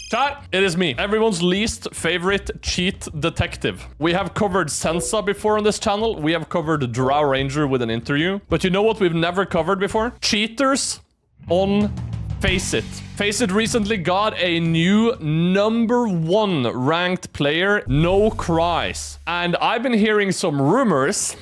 Chat, it is me, everyone's least favorite cheat detective. We have covered Sensa before on this channel. We have covered Drow Ranger with an interview. But you know what we've never covered before? Cheaters on Faceit. Faceit recently got a new #1 ranked player, Nocries. And I've been hearing some rumors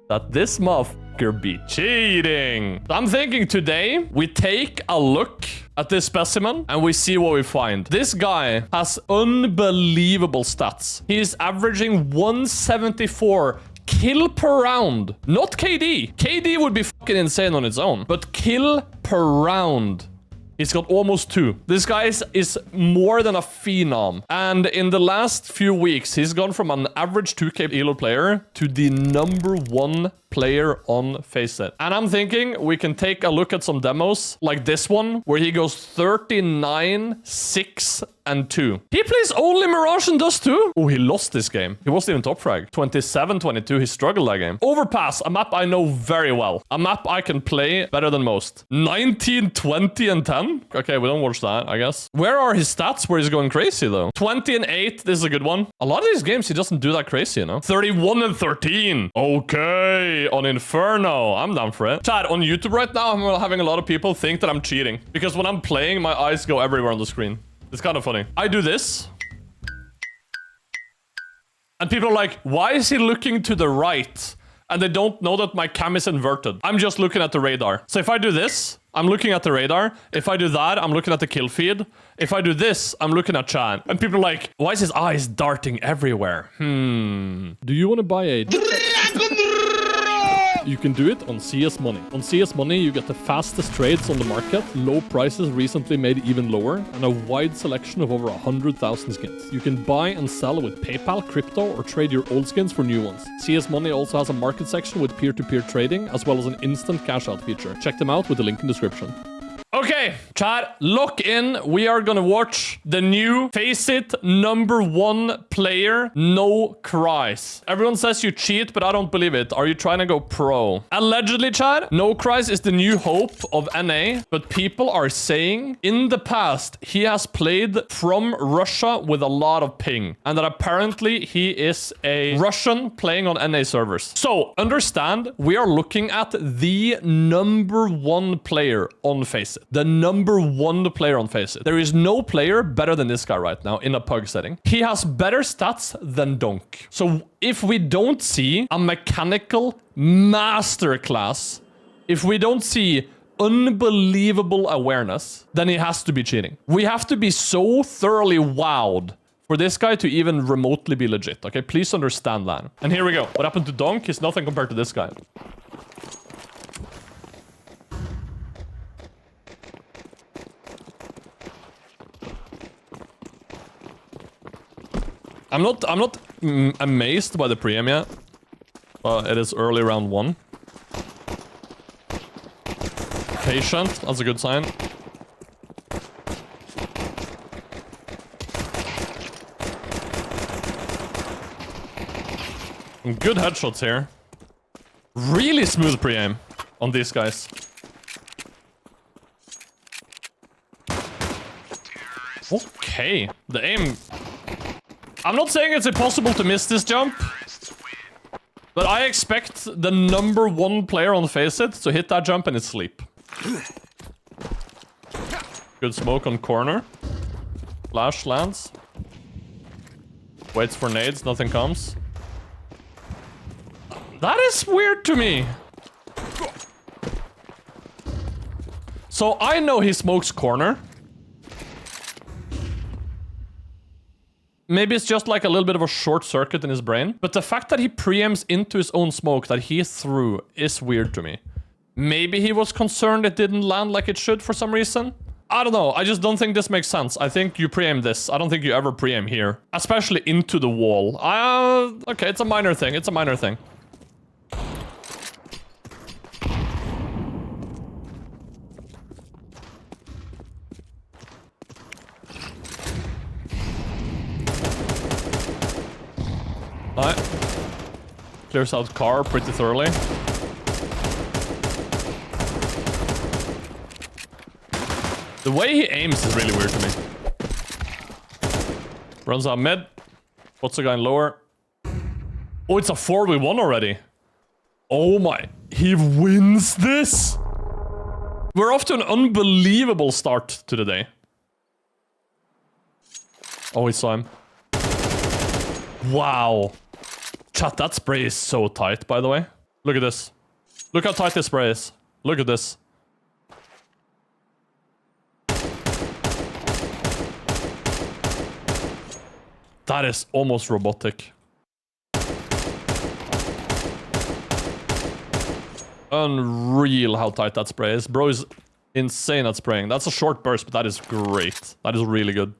that this motherfucker be cheating. So I'm thinking today we take a look at this specimen and we see what we find. This guy has unbelievable stats. He is averaging 174 kill per round. Not KD. KD would be fucking insane on its own. But kill per round. He's got almost 2. This guy is more than a phenom. And in the last few weeks, he's gone from an average 2K Elo player to the #1 player on Faceit. And I'm thinking we can take a look at some demos like this one, where he goes 39, 6, and 2. He plays only Mirage and Dust 2. Oh, he lost this game. He wasn't even top frag. 27, 22. He struggled that game. Overpass, a map I know very well. A map I can play better than most. 19, 20, and 10. Okay, we don't watch that, I guess. Where are his stats where he's going crazy, though? 20 and 8. This is a good one. A lot of these games, he doesn't do that crazy, you know? 31 and 13. Okay. On Inferno. I'm down for it. Chat, on YouTube right now, I'm having a lot of people think that I'm cheating. Because when I'm playing, my eyes go everywhere on the screen. It's kind of funny. I do this. And people are like, why is he looking to the right? And they don't know that my cam is inverted. I'm just looking at the radar. So if I do this, I'm looking at the radar. If I do that, I'm looking at the kill feed. If I do this, I'm looking at chat. And people are like, why is his eyes darting everywhere? Do you want to buy a... You can do it on CS Money. On CS Money, you get the fastest trades on the market, low prices recently made even lower, and a wide selection of over 100,000 skins. You can buy and sell with PayPal, crypto, or trade your old skins for new ones. CS Money also has a market section with peer-to-peer trading, as well as an instant cash-out feature. Check them out with the link in the description. Okay, chat, lock in. We are gonna watch the new Faceit #1 player, Nocries. Everyone says you cheat, but I don't believe it. Are you trying to go pro? Allegedly, chat, Nocries is the new hope of NA, but people are saying in the past he has played from Russia with a lot of ping, and that apparently he is a Russian playing on NA servers. So, understand, we are looking at the #1 player on Faceit. The #1 player on Faceit. There is no player better than this guy right now in a pug setting. He has better stats than Donk. So if we don't see a mechanical masterclass, if we don't see unbelievable awareness, then he has to be cheating. We have to be so thoroughly wowed for this guy to even remotely be legit. Okay, please understand that. And here we go. What happened to Donk is nothing compared to this guy. I'm not amazed by the preem yet. It is early round 1. Patient, that's a good sign. Good headshots here. Really smooth pre-aim on these guys. Okay, the aim... I'm not saying it's impossible to miss this jump, but I expect the #1 player on Faceit to hit that jump and it's sleep. Good smoke on corner. Flash lands. Waits for nades, nothing comes. That is weird to me. So I know he smokes corner. Maybe it's just like a little bit of a short circuit in his brain. But the fact that he preempts into his own smoke that he threw is weird to me. Maybe he was concerned it didn't land like it should for some reason. I don't know. I just don't think this makes sense. I think you preempt this. I don't think you ever preempt here. Especially into the wall. Okay, it's a minor thing. It's a minor thing. Clears out car pretty thoroughly. The way he aims is really weird to me. Runs out mid. What's the guy lower? Oh, it's a 4v1 already. Oh my. He wins this? We're off to an unbelievable start to the day. Oh, he saw him. Wow. Chat, that spray is so tight, by the way. Look at this. Look how tight this spray is. Look at this. That is almost robotic. Unreal how tight that spray is. Bro is insane at spraying. That's a short burst, but that is great. That is really good.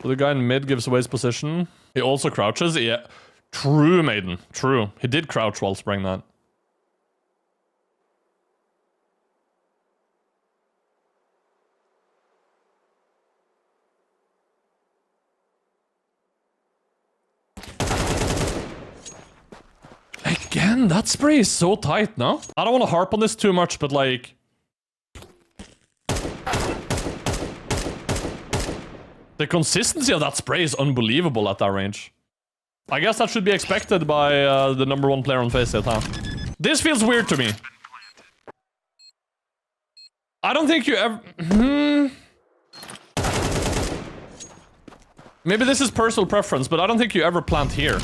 So the guy in mid gives away his position. He also crouches. Yeah. True, Maiden. True. He did crouch while spraying that. Again, that spray is so tight, no? I don't want to harp on this too much, but like... the consistency of that spray is unbelievable at that range. I guess that should be expected by the #1 player on Faceit, huh? This feels weird to me. I don't think you ever... Maybe this is personal preference, but I don't think you ever plant here.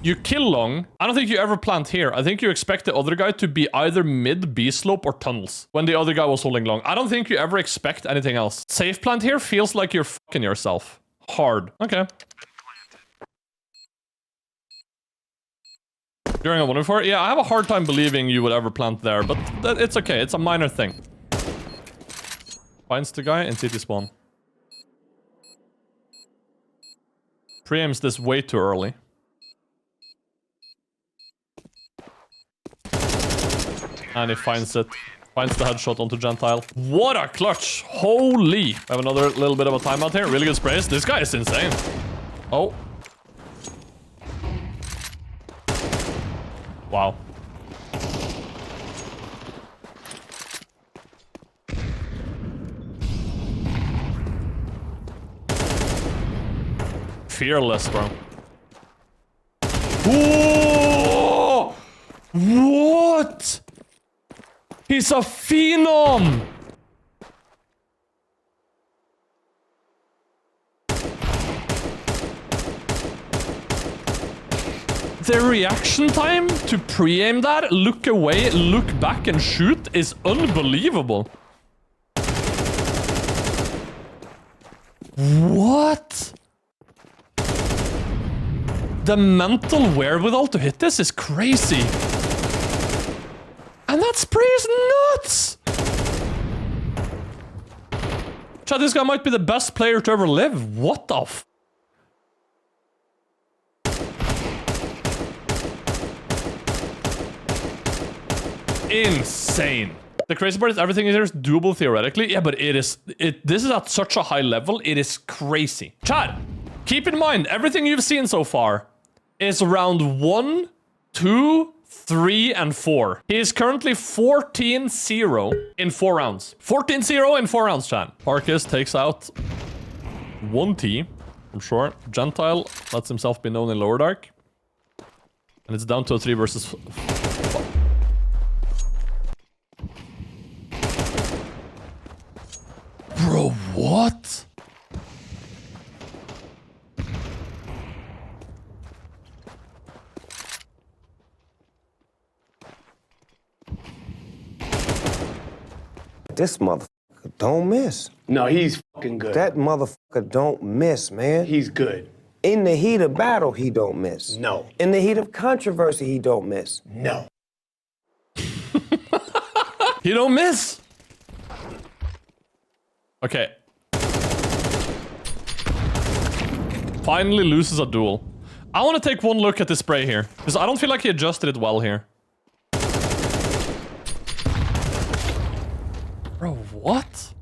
You kill long. I don't think you ever plant here. I think you expect the other guy to be either mid, B-slope, or tunnels when the other guy was holding long. I don't think you ever expect anything else. Safe plant here feels like you're fucking yourself. Hard. Okay. During a 1v4? Yeah, I have a hard time believing you would ever plant there, but it's okay. It's a minor thing. Finds the guy in city spawn. Pre-aims this way too early. And he finds it. Finds the headshot onto Gentile. What a clutch! Holy! I have another little bit of a timeout here. Really good sprays. This guy is insane. Oh. Wow. Fearless, bro. Whoa! What? He's a phenom! The reaction time to pre-aim that, look away, look back and shoot is unbelievable. What? The mental wherewithal to hit this is crazy. And that spray is nuts! Chat, this guy might be the best player to ever live. What the f... Insane. The crazy part is everything here is doable theoretically. Yeah, but this is at such a high level, it is crazy. Chat, keep in mind, everything you've seen so far is round 1, 2, 3, and 4. He is currently 14-0 in 4 rounds. 14-0 in 4 rounds, chat. Arcus takes out 1T from short. Gentile lets himself be known in lower dark. And it's down to a 3 versus 5. Bro, what? This motherfucker don't miss. No, he's fucking good. That motherfucker don't miss, man. He's good. In the heat of battle, he don't miss. No. In the heat of controversy, he don't miss. No. He don't miss. Okay. Finally loses a duel. I want to take one look at this spray here, because I don't feel like he adjusted it well here. Bro, what?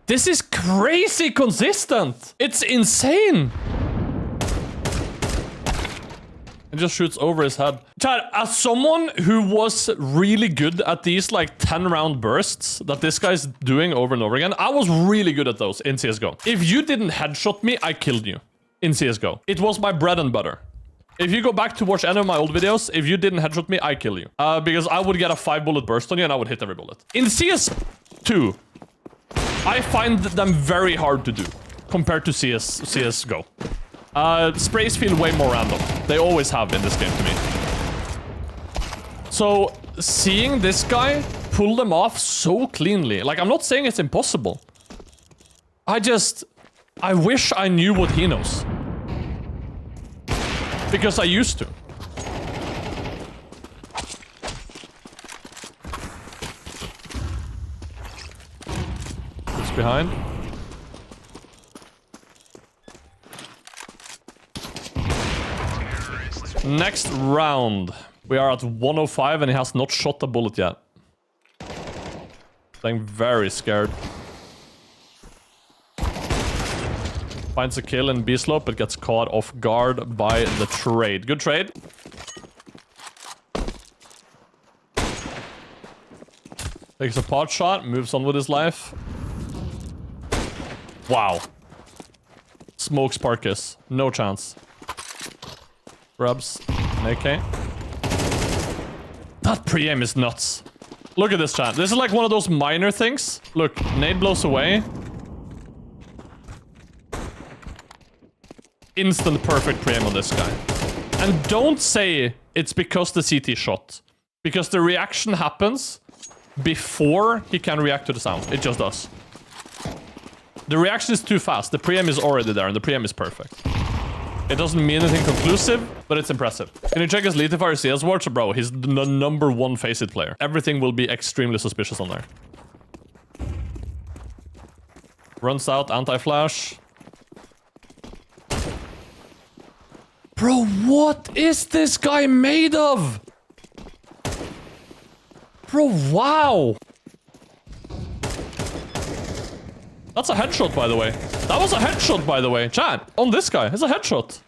This is crazy consistent. It's insane. just shoots over his head. Chad, as someone who was really good at these like 10-round bursts that this guy's doing over and over again, I was really good at those in CSGO. If you didn't headshot me, I killed you in CSGO. It was my bread and butter. If you go back to watch any of my old videos, if you didn't headshot me, I kill you. Because I would get a 5-bullet burst on you and I would hit every bullet. In CS2, I find them very hard to do compared to CSGO. Sprays feel way more random. They always have in this game to me. So, seeing this guy pull them off so cleanly, like, I'm not saying it's impossible. I wish I knew what he knows. Because I used to. It's behind. Next round. We are at 105 and he has not shot a bullet yet. I'm very scared. Finds a kill in B-slope, but gets caught off guard by the trade. Good trade. Takes a pot shot, moves on with his life. Wow. Smokes Parkus. No chance. Grabs an AK. That pre-aim is nuts. Look at this, chat. This is like one of those minor things. Look, nade blows away. Instant perfect pre-aim on this guy. And don't say it's because the CT shot. Because the reaction happens before he can react to the sound. It just does. The reaction is too fast. The pre-aim is already there and the pre-aim is perfect. It doesn't mean anything conclusive, but it's impressive. Can you check his Letifire CS watch? Bro, he's the #1 Faceit player. Everything will be extremely suspicious on there. Runs out, anti-flash. Bro, what is this guy made of? Bro, wow. That's a headshot, by the way. That was a headshot, by the way. Chat, on this guy, it's a headshot.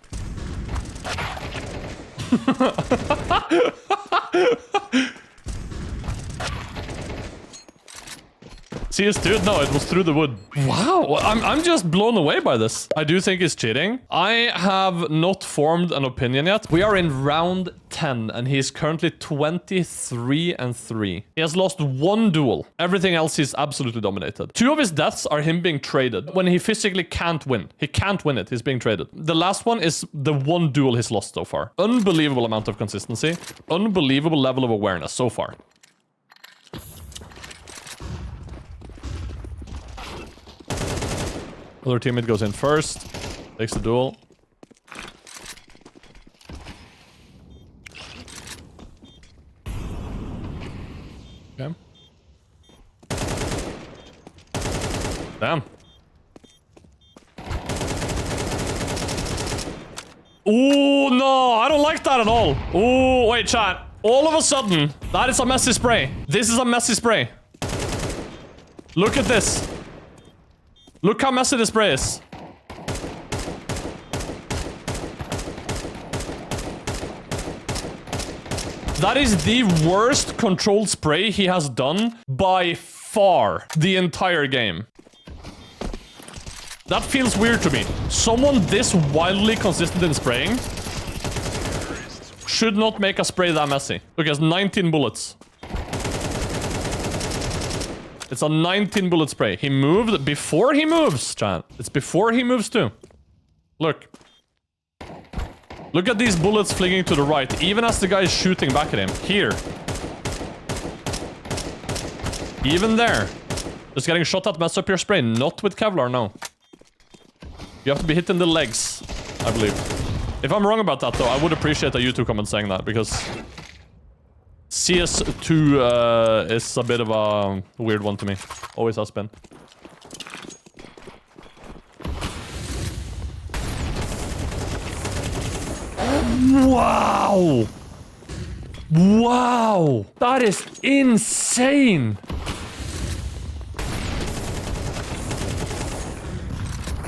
CS2? No, it was through the wood. Wow, I'm just blown away by this. I do think he's cheating. I have not formed an opinion yet. We are in round 10 and he's currently 23-3. He has lost 1 duel. Everything else he's absolutely dominated. 2 of his deaths are him being traded when he physically can't win. He can't win it. He's being traded. The last one is the 1 duel he's lost so far. Unbelievable amount of consistency. Unbelievable level of awareness so far. Other teammate goes in first. Takes the duel. Okay. Damn. Ooh, no, I don't like that at all. Ooh, wait, chat. All of a sudden, that is a messy spray. This is a messy spray. Look at this. Look how messy this spray is. That is the worst controlled spray he has done by far the entire game. That feels weird to me. Someone this wildly consistent in spraying should not make a spray that messy. Look, he has 19 bullets. It's a 19 bullet spray. He moved before he moves, chat. It's before he moves too. Look. Look at these bullets flinging to the right, even as the guy is shooting back at him. Here. Even there. Just getting shot at, mess up your spray. Not with Kevlar, no. You have to be hit in the legs, I believe. If I'm wrong about that, though, I would appreciate a YouTube comment saying that, because CS2 is a bit of a weird one to me. Always has been. Wow! Wow! That is insane!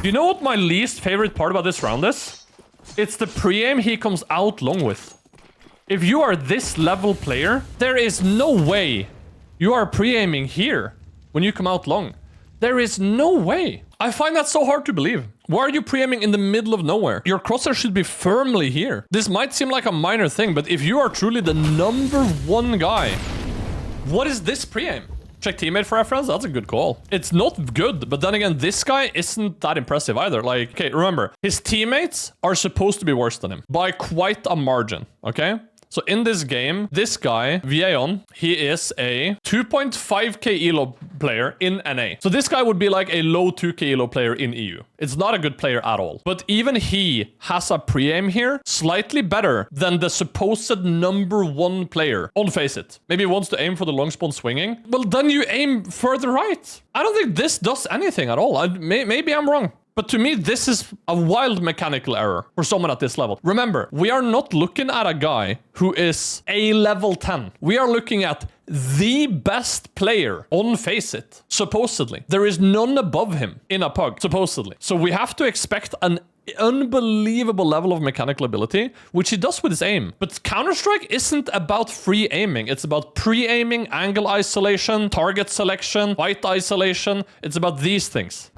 You know what my least favorite part about this round is? It's the pre-aim he comes out long with. If you are this level player, there is no way you are pre-aiming here when you come out long. There is no way. I find that so hard to believe. Why are you pre-aiming in the middle of nowhere? Your crosshair should be firmly here. This might seem like a minor thing, but if you are truly the #1 guy, what is this pre-aim? Check teammate for reference, that's a good call. It's not good, but then again, this guy isn't that impressive either. Like, okay, remember, his teammates are supposed to be worse than him by quite a margin, okay? So in this game, this guy, renyan, he is a 2.5k elo player in NA. So this guy would be like a low 2k elo player in EU. It's not a good player at all. But even he has a pre-aim here, slightly better than the supposed #1 player on Faceit. Maybe he wants to aim for the long spawn swinging. Well, then you aim further right. I don't think this does anything at all. Maybe I'm wrong. But to me, this is a wild mechanical error for someone at this level. Remember, we are not looking at a guy who is a level 10. We are looking at the best player on Faceit, supposedly. There is none above him in a pug, supposedly. So we have to expect an unbelievable level of mechanical ability, which he does with his aim. But Counter-Strike isn't about free aiming. It's about pre-aiming, angle isolation, target selection, fight isolation. It's about these things.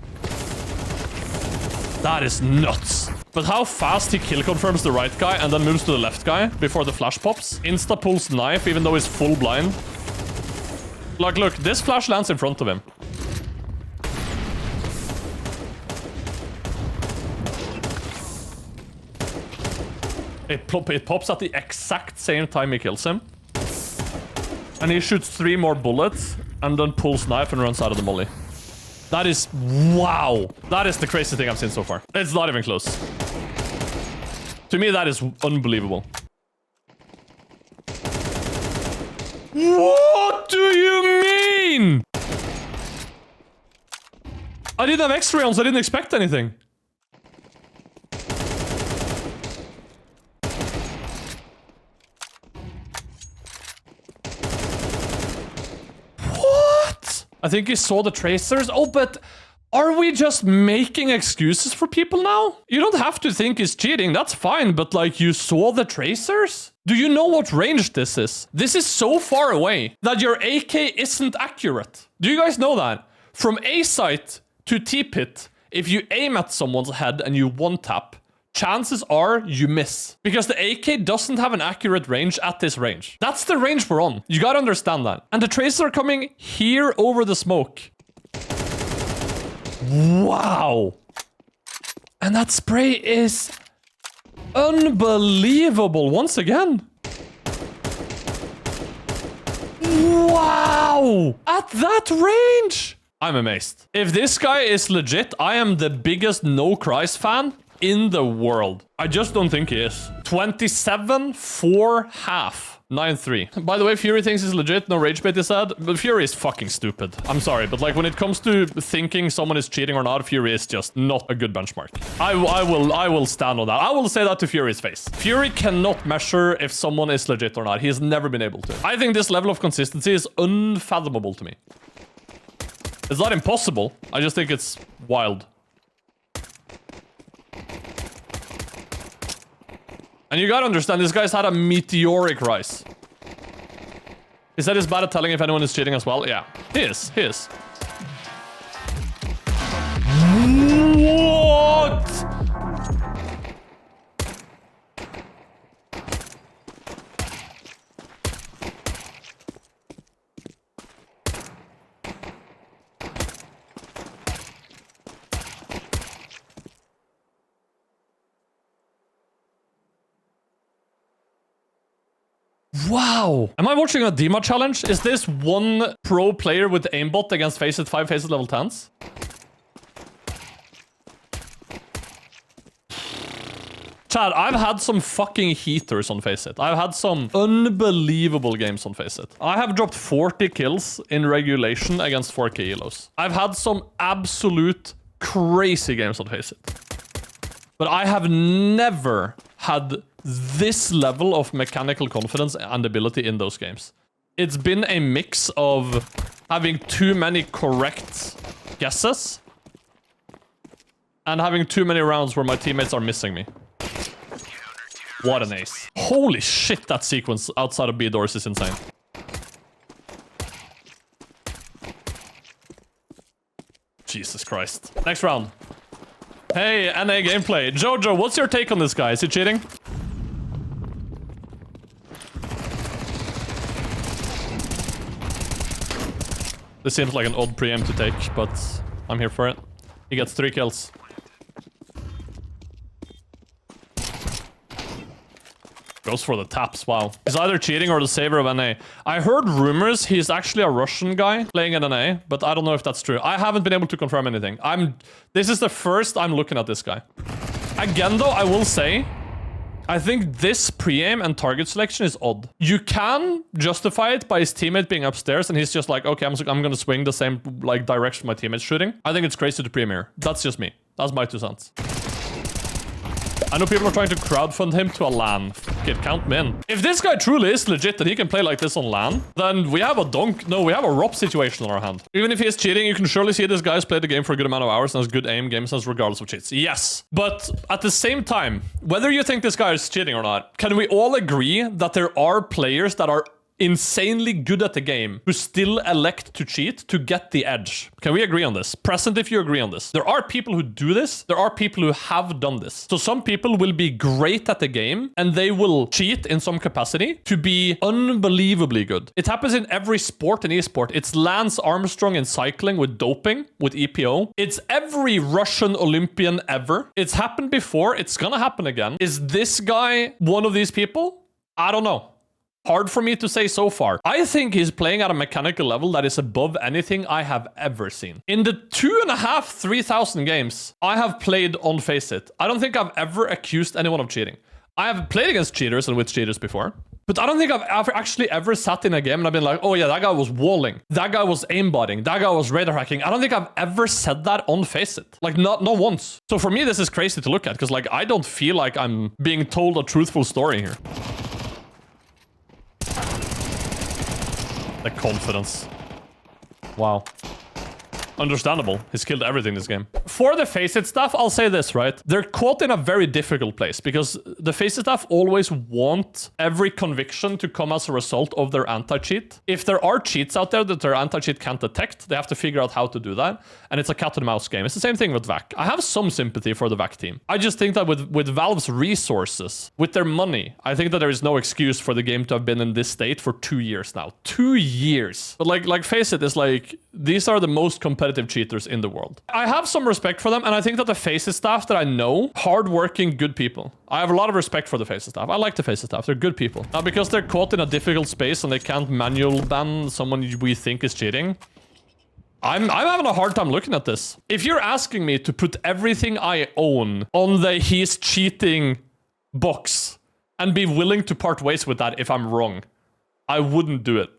That is nuts. But how fast he kill confirms the right guy and then moves to the left guy before the flash pops. Insta pulls knife even though he's full blind. Like, look, this flash lands in front of him. It pops at the exact same time he kills him. And he shoots 3 more bullets and then pulls knife and runs out of the molly. That is... wow. That is the craziest thing I've seen so far. It's not even close. To me, that is unbelievable. What do you mean? I didn't have X-ray on, so I didn't expect anything. I think he saw the tracers. Oh, but are we just making excuses for people now? You don't have to think he's cheating. That's fine. But like, you saw the tracers? Do you know what range this is? This is so far away that your AK isn't accurate. Do you guys know that? From A site to T-pit, if you aim at someone's head and you one-tap, chances are you miss. Because the AK doesn't have an accurate range at this range. That's the range we're on. You gotta understand that. And the tracers are coming here over the smoke. Wow. And that spray is unbelievable once again. Wow. At that range. I'm amazed. If this guy is legit, I am the biggest nocries fan in the world. I just don't think he is. 27 for half. 9-3. By the way, Fury thinks he's legit. No rage bait, he said. But Fury is fucking stupid. I'm sorry, but like when it comes to thinking someone is cheating or not, Fury is just not a good benchmark. I will stand on that. I will say that to Fury's face. Fury cannot measure if someone is legit or not. He has never been able to. I think this level of consistency is unfathomable to me. It's not impossible. I just think it's wild. And you gotta understand, this guy's had a meteoric rise. He said he's bad at telling if anyone is cheating as well. Yeah, he is. He is. What? Wow. Am I watching a Dima challenge? Is this one pro player with aimbot against Faceit 5 Faceit level 10s? Chad, I've had some fucking heaters on Faceit. I've had some unbelievable games on Faceit. I have dropped 40 kills in regulation against 4k elos. I've had some absolute crazy games on Faceit. But I have never had this level of mechanical confidence and ability in those games. It's been a mix of having too many correct guesses and having too many rounds where my teammates are missing me. What an ace. Holy shit, that sequence outside of B doors is insane. Jesus Christ. Next round. Hey, NA gameplay. Jojo, what's your take on this guy? Is he cheating? This seems like an odd pre-aim to take, but I'm here for it. He gets 3 kills. Goes for the taps, wow. He's either cheating or the saver of NA. I heard rumors he's actually a Russian guy playing in NA, but I don't know if that's true. I haven't been able to confirm anything. This is the first I'm looking at this guy. Again, though, I will say, I think this pre-aim and target selection is odd. You can justify it by his teammate being upstairs and he's just like, okay, I'm gonna swing the same like direction my teammate's shooting. I think it's crazy to pre-aim here. That's just me. That's my 2 cents. I know people are trying to crowdfund him to a LAN. Kid, count me in. If this guy truly is legit that he can play like this on LAN, then we have a we have a ROP situation on our hand. Even if he is cheating, you can surely see this guy's played the game for a good amount of hours and has good aim, game sense regardless of cheats. Yes. But at the same time, whether you think this guy is cheating or not, can we all agree that there are players that are insanely good at the game who still elect to cheat to get the edge? Can we agree on this? Present if you agree on this. There are people who do this. There are people who have done this. So some people will be great at the game and they will cheat in some capacity to be unbelievably good. It happens in every sport in esport. It's Lance Armstrong in cycling with doping, with EPO. It's every Russian Olympian ever. It's happened before. It's gonna happen again. Is this guy one of these people? I don't know. Hard for me to say so far. I think he's playing at a mechanical level that is above anything I have ever seen. In the 2,500-3,000 games I have played on Faceit, I don't think I've ever accused anyone of cheating. I have played against cheaters and with cheaters before, but I don't think I've actually ever sat in a game and I've been like, oh yeah, that guy was walling, that guy was aimbotting, that guy was radar hacking. I don't think I've ever said that on Faceit. Like, not once. So for me, this is crazy to look at because like I don't feel like I'm being told a truthful story here. The confidence. Wow. Understandable. He's killed everything this game. For the Faceit staff, I'll say this, right? They're caught in a very difficult place because the Faceit staff always want every conviction to come as a result of their anti-cheat. If there are cheats out there that their anti-cheat can't detect, they have to figure out how to do that. And it's a cat and mouse game. It's the same thing with VAC. I have some sympathy for the VAC team. I just think that with Valve's resources, with their money, I think that there is no excuse for the game to have been in this state for 2 years now. 2 years. But like Faceit is like, these are the most competitive cheaters in the world. I have some respect for them, and I think that the Faceit staff that I know, hardworking, good people. I have a lot of respect for the Faceit staff. I like the Faceit staff. They're good people. Now, because they're caught in a difficult space and they can't manual ban someone we think is cheating, I'm having a hard time looking at this. If you're asking me to put everything I own on the he's cheating box and be willing to part ways with that if I'm wrong, I wouldn't do it.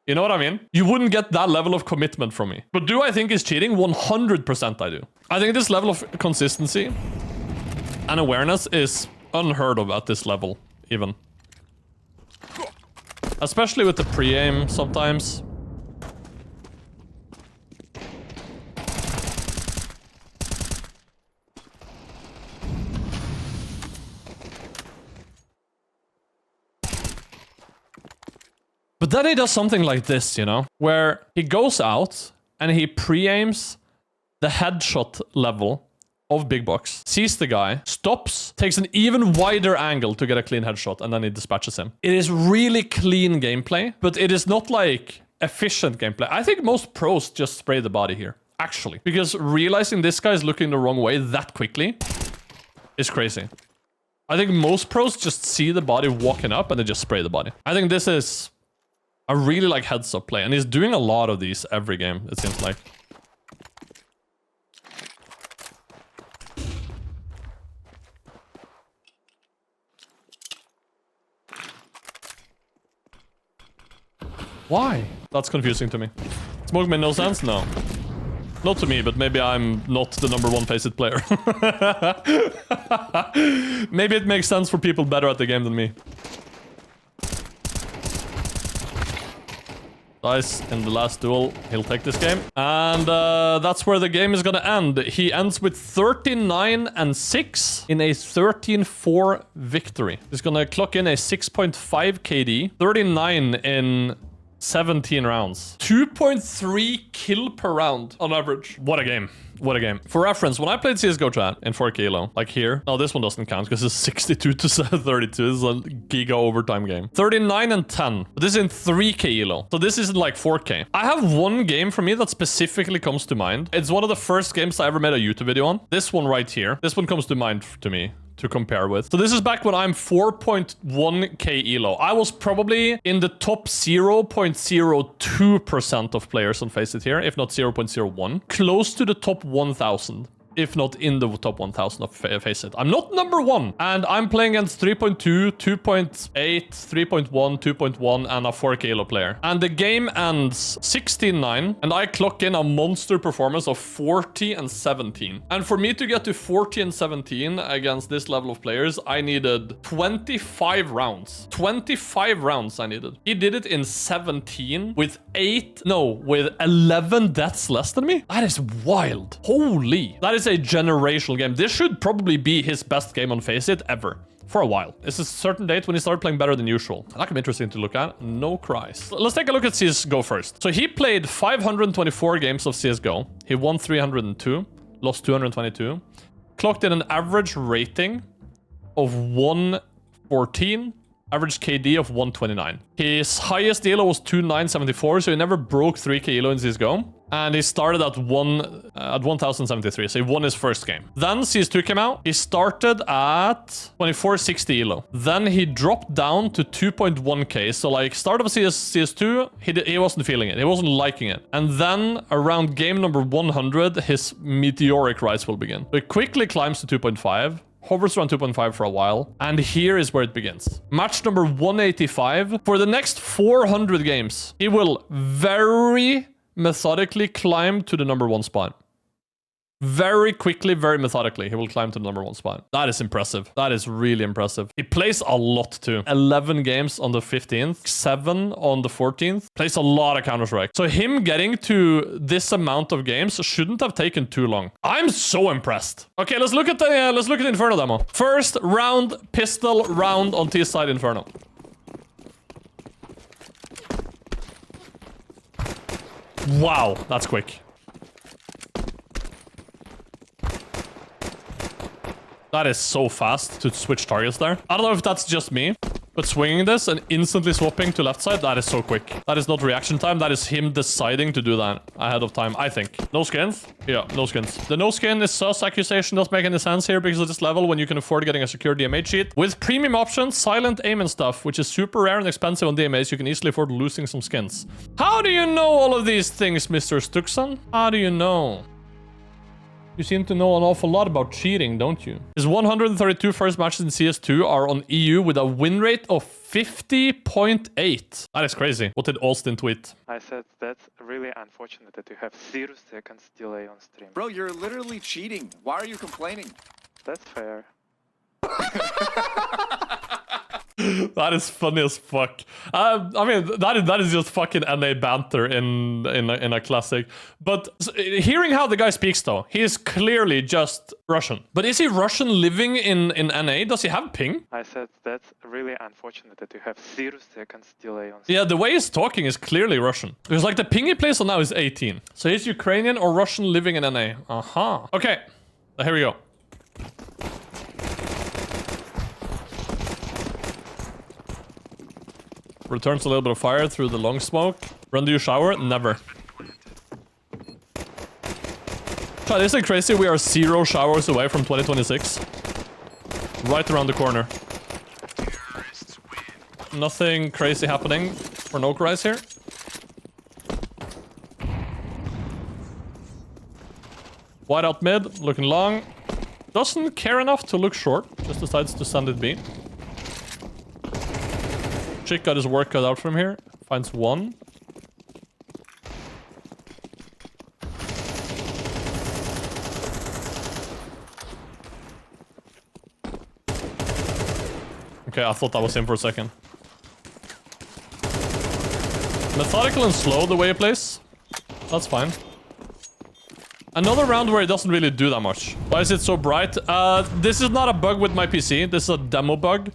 You know what I mean? You wouldn't get that level of commitment from me. But do I think he's cheating? 100% I do. I think this level of consistency and awareness is unheard of at this level, even. Especially with the pre-aim sometimes. But then he does something like this, you know, where he goes out and he pre-aims the headshot level of Big Box, sees the guy, stops, takes an even wider angle to get a clean headshot, and then he dispatches him. It is really clean gameplay, but it is not like efficient gameplay. I think most pros just spray the body here, actually, because realizing this guy is looking the wrong way that quickly is crazy. I think most pros just see the body walking up and they just spray the body. I think this is a really like heads up play, and he's doing a lot of these every game, it seems like. Why? That's confusing to me. Smoke made no sense? No. Not to me, but maybe I'm not the #1 Faceit player. Maybe it makes sense for people better at the game than me. Dice in the last duel. He'll take this game. And that's where the game is gonna end. He ends with 39-6 in a 13-4 victory. He's gonna clock in a 6.5 KD, 39 in 17 rounds. 2.3 kill per round on average. What a game. What a game. For reference, when I played CSGO chat in 4 elo, like here, no, this one doesn't count because it's 62 to 32. This is a giga overtime game. 39-10. But this is in 3K elo. So this isn't like 4K. I have one game for me that specifically comes to mind. It's one of the first games I ever made a YouTube video on. This one right here. This one comes to mind to me to compare with. So this is back when I'm 4.1k elo. I was probably in the top 0.02% of players on Faceit here, if not 0.01. Close to the top 1,000. If not in the top 1,000 of Faceit. I'm not number one. And I'm playing against 3.2, 2.8, 3.1, 2.1, and a 4K elo player. And the game ends 16-9, and I clock in a monster performance of 40-17. And for me to get to 40-17 against this level of players, I needed 25 rounds. 25 rounds I needed. He did it in 17 with 11 deaths less than me. That is wild. Holy. That is a generational game. This should probably be his best game on Faceit ever. For a while. It's a certain date when he started playing better than usual. That can be interesting to look at. Nocries. Let's take a look at CSGO first. So he played 524 games of CSGO. He won 302, lost 222. Clocked in an average rating of 114. Average KD of 129. His highest elo was 2,974, so he never broke 3k elo in CSGO. And he started at 1,073, so he won his first game. Then CS2 came out. He started at 2460 elo. Then he dropped down to 2.1k. So like start of CS2, he wasn't feeling it. He wasn't liking it. And then around game number 100, his meteoric rise will begin. So he quickly climbs to 2.5. Hovers around 2.5 for a while. And here is where it begins. Match number 185. For the next 400 games, he will very methodically climb to the number 1 spot. Very quickly, very methodically, he will climb to the number 1 spot. That is impressive. That is really impressive. He plays a lot too. 11 games on the 15th, 7 on the 14th. Plays a lot of Counter-Strike. So him getting to this amount of games shouldn't have taken too long. I'm so impressed. Okay, let's look at the Inferno demo. First round, pistol round on T side Inferno. Wow, that's quick. That is so fast to switch targets there. I don't know if that's just me, but swinging this and instantly swapping to left side, that is so quick. That is not reaction time. That is him deciding to do that ahead of time, I think. No skins? Yeah, no skins. The no skin is sus accusation doesn't make any sense here because of this level when you can afford getting a secure DMA cheat. With premium options, silent aim and stuff, which is super rare and expensive on DMAs, you can easily afford losing some skins. How do you know all of these things, Mr. Stuxon? How do you know? You seem to know an awful lot about cheating, don't you? His 132 first matches in CS2 are on EU with a win rate of 50.8. That is crazy. What did Austin tweet? I said that's really unfortunate that you have 0 seconds delay on stream. Bro, you're literally cheating. Why are you complaining? That's fair. That is funny as fuck. I mean, that is just fucking NA banter in a classic. But hearing how the guy speaks, though, he is clearly just Russian. But is he Russian living in NA? Does he have ping? I said that's really unfortunate that you have 0 seconds delay on stream. Yeah, the way he's talking is clearly Russian. Because like the ping he plays on now is 18. So he's Ukrainian or Russian living in NA. Aha. Okay, here we go. Returns a little bit of fire through the long smoke. Run do you shower? Never. Chad, isn't it crazy? We are 0 showers away from 2026. Right around the corner. Nothing crazy happening for nocries here. Wide out mid, looking long. Doesn't care enough to look short. Just decides to send it B. Chick got his work cut out from here. Finds one. Okay, I thought that was him for a second. Methodical and slow the way he plays. That's fine. Another round where it doesn't really do that much. Why is it so bright? This is not a bug with my PC. This is a demo bug.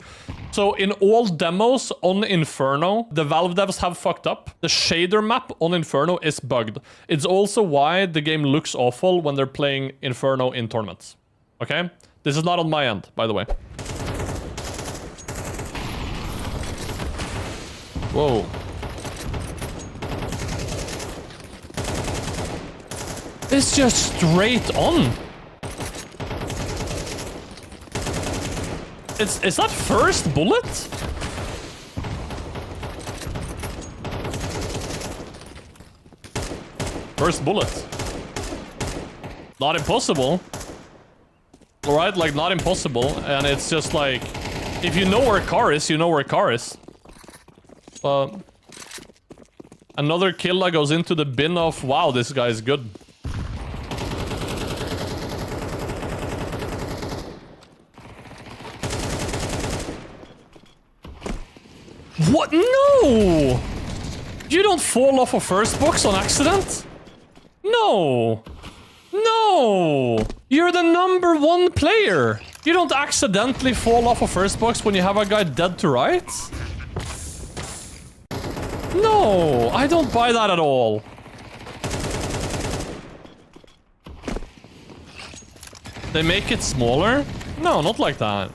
So in all demos on Inferno, the Valve devs have fucked up. The shader map on Inferno is bugged. It's also why the game looks awful when they're playing Inferno in tournaments. Okay? This is not on my end, by the way. Whoa. It's just straight on. Is that first bullet? First bullet. Not impossible. Alright, like not impossible. And it's just like, if you know where a car is, you know where a car is. But another kill that goes into the bin of, wow, this guy is good. What? No! You don't fall off a first box on accident? No! No! You're the #1 player! You don't accidentally fall off a first box when you have a guy dead to rights? No! I don't buy that at all. They make it smaller? No, not like that.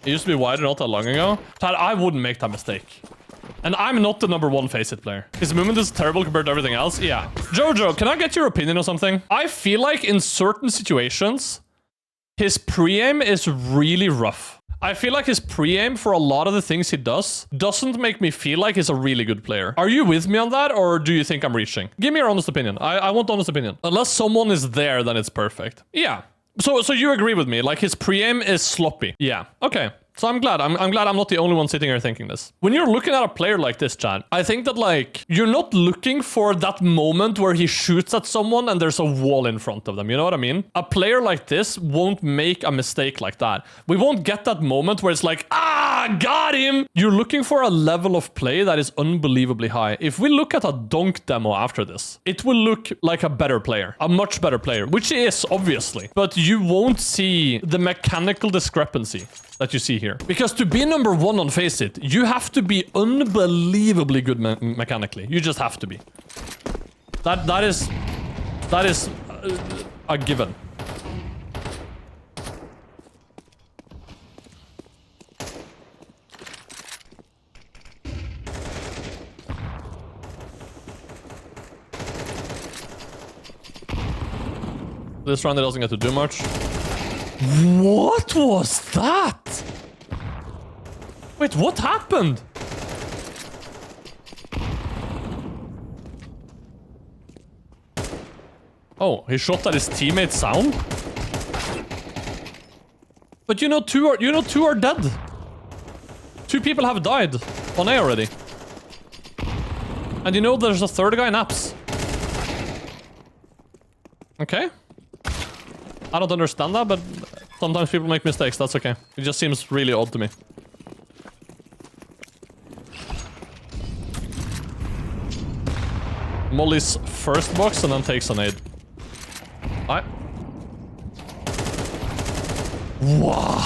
It used to be wider not that long ago. I wouldn't make that mistake. And I'm not the #1 Faceit player. His movement is terrible compared to everything else. Yeah. Jojo, can I get your opinion on something? I feel like in certain situations, his pre-aim is really rough. I feel like his pre-aim for a lot of the things he doesn't make me feel like he's a really good player. Are you with me on that, or do you think I'm reaching? Give me your honest opinion. I want honest opinion. Unless someone is there, then it's perfect. Yeah. So you agree with me? Like his pre-aim is sloppy. Yeah. Okay. So I'm glad. I'm glad I'm not the only one sitting here thinking this. When you're looking at a player like this, Chad, I think that like you're not looking for that moment where he shoots at someone and there's a wall in front of them. You know what I mean? A player like this won't make a mistake like that. We won't get that moment where it's like, ah, got him. You're looking for a level of play that is unbelievably high. If we look at a dunk demo after this, it will look like a better player, a much better player, which he is obviously, but you won't see the mechanical discrepancy that you see here. Because to be #1 on Faceit, you have to be unbelievably good mechanically. You just have to be. That is a given. This round it doesn't get to do much. What was that? Wait, what happened? Oh, he shot at his teammate's sound? But you know two are dead. 2 people have died on A already. And you know there's a third guy in apps. Okay. I don't understand that, but sometimes people make mistakes. That's okay. It just seems really odd to me. Molly's first box and then takes a nade. Alright. Wow.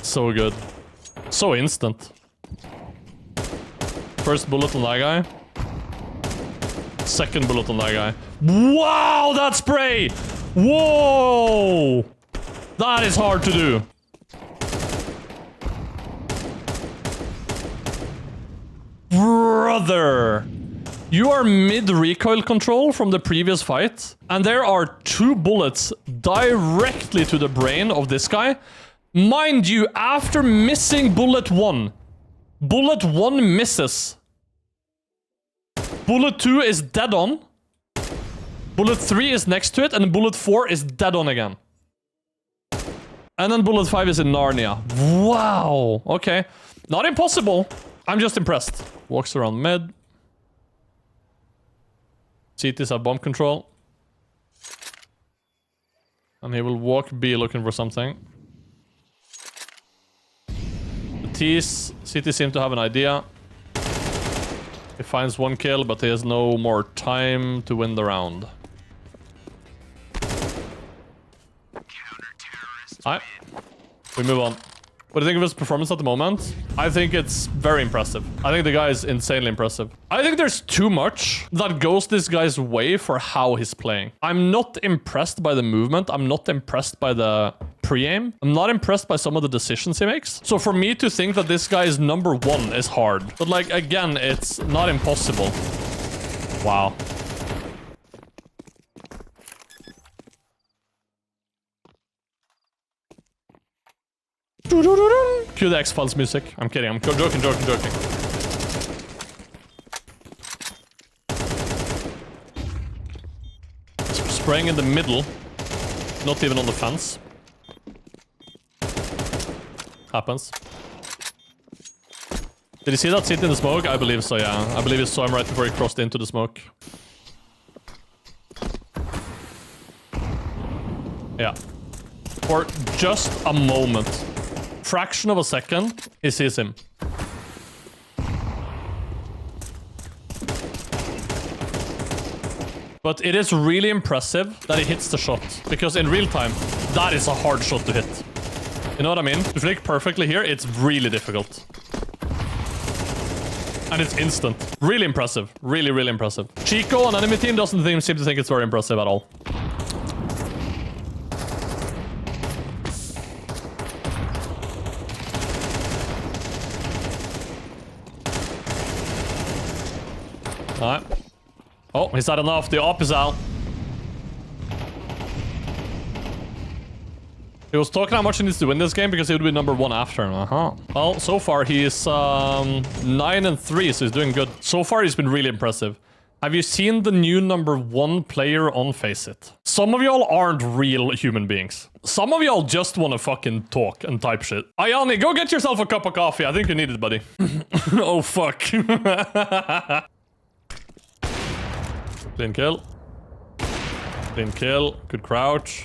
So good. So instant. First bullet on that guy. Second bullet on that guy. Wow, that spray! Whoa! That is hard to do. Brother! You are mid-recoil control from the previous fight, and there are 2 bullets directly to the brain of this guy. Mind you, after missing bullet 1. Bullet 1 misses. Bullet 2 is dead on. Bullet 3 is next to it, and bullet 4 is dead on again. And then bullet 5 is in Narnia. Wow. Okay. Not impossible. I'm just impressed. Walks around mid. CTs have bomb control. And he will walk B looking for something. CT seem to have an idea. He finds one kill, but he has no more time to win the round. Alright, we move on. What do you think of his performance at the moment? I think it's very impressive. I think the guy is insanely impressive. I think there's too much that goes this guy's way for how he's playing. I'm not impressed by the movement. I'm not impressed by the pre-aim. I'm not impressed by some of the decisions he makes. So for me to think that this guy is number one is hard. But like, again, it's not impossible. Wow. Cue the X-Files music. I'm kidding. I'm joking. Spraying in the middle. Not even on the fence. Happens. Did you see that sit in the smoke? I believe so, yeah. I believe you saw him right before he crossed into the smoke. Yeah. For just a moment. Fraction of a second, he sees him. But it is really impressive that he hits the shot. Because in real time, that is a hard shot to hit. You know what I mean? To flick perfectly here, it's really difficult. And it's instant. Really impressive. Really impressive. Chico on enemy team doesn't seem to think it's very impressive at all. Alright. Oh, he's had enough. The op is out. He was talking how much he needs to win this game because he would be number one after him. Well, so far he is 9-3, so he's doing good. So far he's been really impressive. Have you seen the new number one player on Faceit? Some of y'all aren't real human beings. Some of y'all just want to fucking talk and type shit. Ayani, go get yourself a cup of coffee. I think you need it, buddy. Oh, fuck. Clean kill. Clean kill. Good crouch.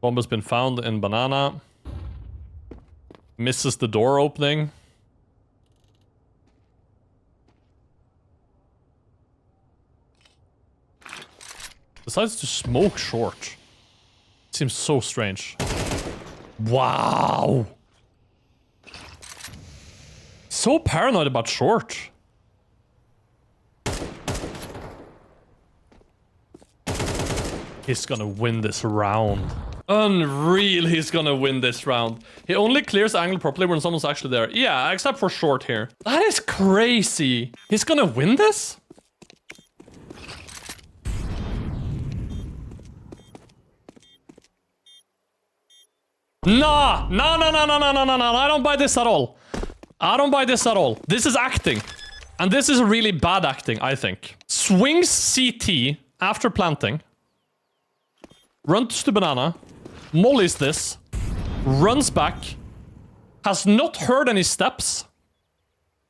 Bomb has been found in banana. Misses the door opening. Decides to smoke short. Seems so strange. Wow. So paranoid about short. He's gonna win this round. Unreal, he's gonna win this round. He only clears angle properly when someone's actually there. Yeah, except for short here. That is crazy. He's gonna win this? Nah, no, I don't buy this at all. I don't buy this at all. This is acting. And this is really bad acting, I think. Swings CT after planting. Runs to banana. Mollies this. Runs back. Has not heard any steps.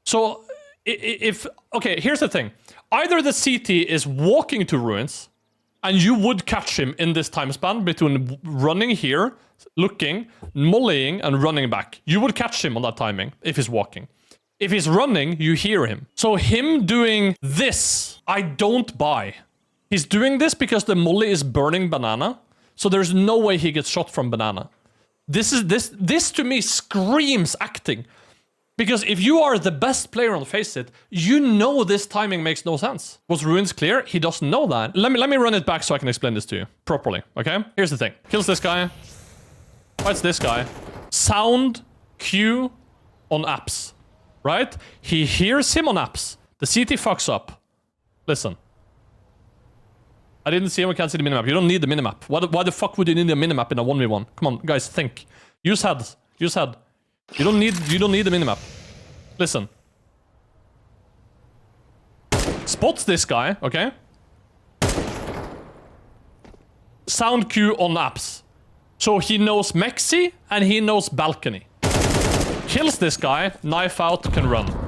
So, if... Okay, here's the thing. Either the CT is walking to ruins, and you would catch him in this time span between running here, looking, mollying, and running back. You would catch him on that timing, if he's walking. If he's running, you hear him. So him doing this, I don't buy. He's doing this because the molly is burning banana. So there's no way he gets shot from banana. This to me screams acting. Because if you are the best player on Faceit, you know this timing makes no sense. Was ruins clear? He doesn't know that. Let me run it back so I can explain this to you properly, okay? Here's the thing. Kills this guy. Fights this guy. Sound Q on apps, right? He hears him on apps. The CT fucks up. Listen. I didn't see him, we can't see the minimap. You don't need the minimap. Why the fuck would you need a minimap in a 1v1? Come on, guys, think. Use head. Use head. You don't need the minimap. Listen. Spots this guy, okay? Sound cue on apps. So he knows Mexi and he knows balcony. Kills this guy, knife out, can run.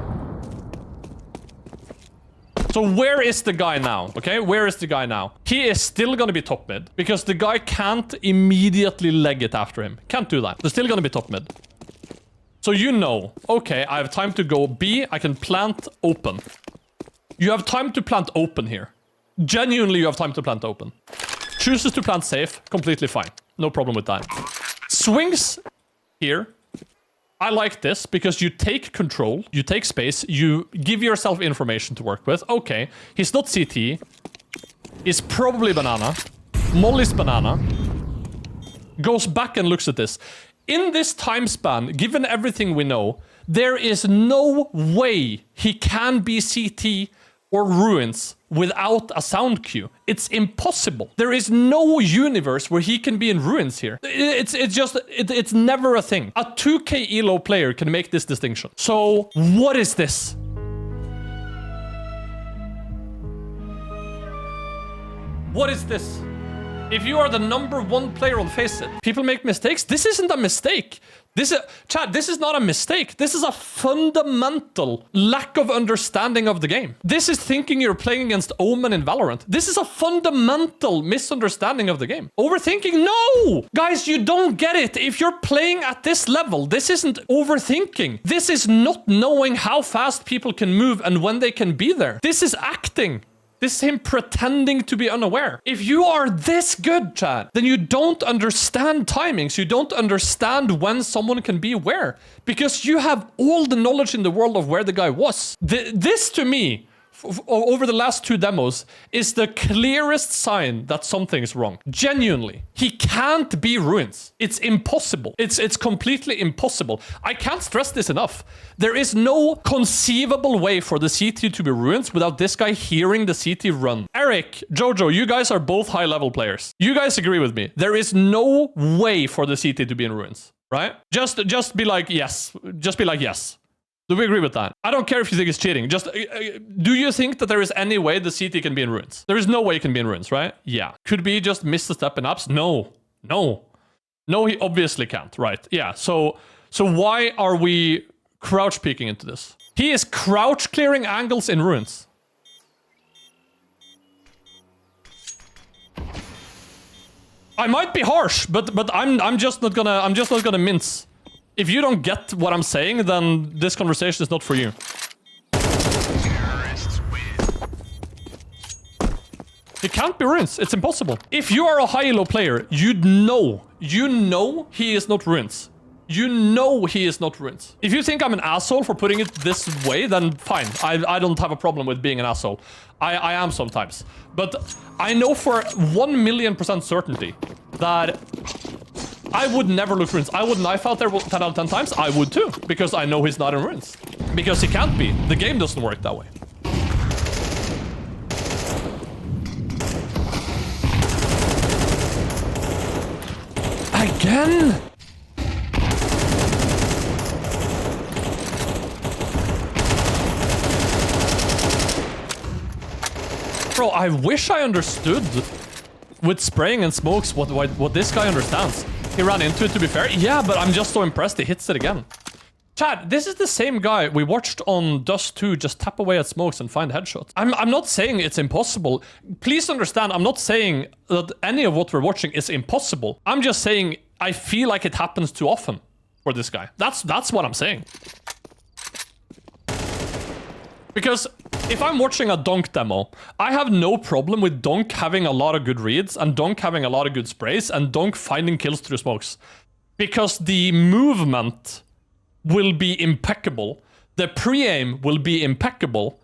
So where is the guy now, okay? Where is the guy now? He is still gonna be top mid, because the guy can't immediately leg it after him. Can't do that. They're still gonna be top mid. So you know, okay, I have time to go B, I can plant open. You have time to plant open here. Genuinely, you have time to plant open. Chooses to plant safe, completely fine. No problem with that. Swings here. I like this because you take control, you take space, you give yourself information to work with. Okay, he's not CT. He's probably banana. Molly's banana. Goes back and looks at this. In this time span, given everything we know, there is no way he can be CT or ruins without a sound cue. It's impossible. There is no universe where he can be in ruins here. It's never a thing. A 2k elo player can make this distinction. So what is this? What is this? If you are the #1 player on Faceit, people make mistakes. This isn't a mistake. Chad, this is not a mistake. This is a fundamental lack of understanding of the game. This is thinking you're playing against Omen in Valorant. This is a fundamental misunderstanding of the game. Overthinking? No! Guys, you don't get it. If you're playing at this level, this isn't overthinking. This is not knowing how fast people can move and when they can be there. This is acting. This is him pretending to be unaware. If you are this good, Chad, then you don't understand timings. You don't understand when someone can be where. Because you have all the knowledge in the world of where the guy was. This, to me, over the last 2 demos, is the clearest sign that something is wrong. Genuinely. He can't be ruins. It's impossible. It's completely impossible. I can't stress this enough. There is no conceivable way for the CT to be ruins without this guy hearing the CT run. Eric, Jojo, you guys are both high-level players. You guys agree with me. There is no way for the CT to be in ruins, right? Just be like, yes. Just be like, yes. Do we agree with that? I don't care if you think it's cheating. Just, do you think that there is any way the CT can be in ruins? There is no way it can be in ruins, right? Yeah. Could we just miss the step in ups? No. No. No, he obviously can't, right? Yeah, so why are we crouch peeking into this? He is crouch clearing angles in ruins. I might be harsh, but I'm just not gonna mince. If you don't get what I'm saying, then this conversation is not for you. It can't be ruins. It's impossible. If you are a high-elo player, you know he is not ruins. You know he is not ruins. If you think I'm an asshole for putting it this way, then fine. I don't have a problem with being an asshole. I am sometimes. But I know for 1,000,000% certainty that I would never look ruins. I would knife out there 10 out of 10 times. I would too, because I know he's not in ruins. Because he can't be. The game doesn't work that way. Again? Bro, I wish I understood with spraying and smokes what this guy understands. He ran into it, to be fair. Yeah, but I'm just so impressed he hits it again. Chad, this is the same guy we watched on Dust 2 just tap away at smokes and find headshots. I'm not saying it's impossible. Please understand, I'm not saying that any of what we're watching is impossible. I'm just saying I feel like it happens too often for this guy. That's what I'm saying. Because if I'm watching a Donk demo, I have no problem with Donk having a lot of good reads and Donk having a lot of good sprays and Donk finding kills through smokes. Because the movement will be impeccable. The pre-aim will be impeccable.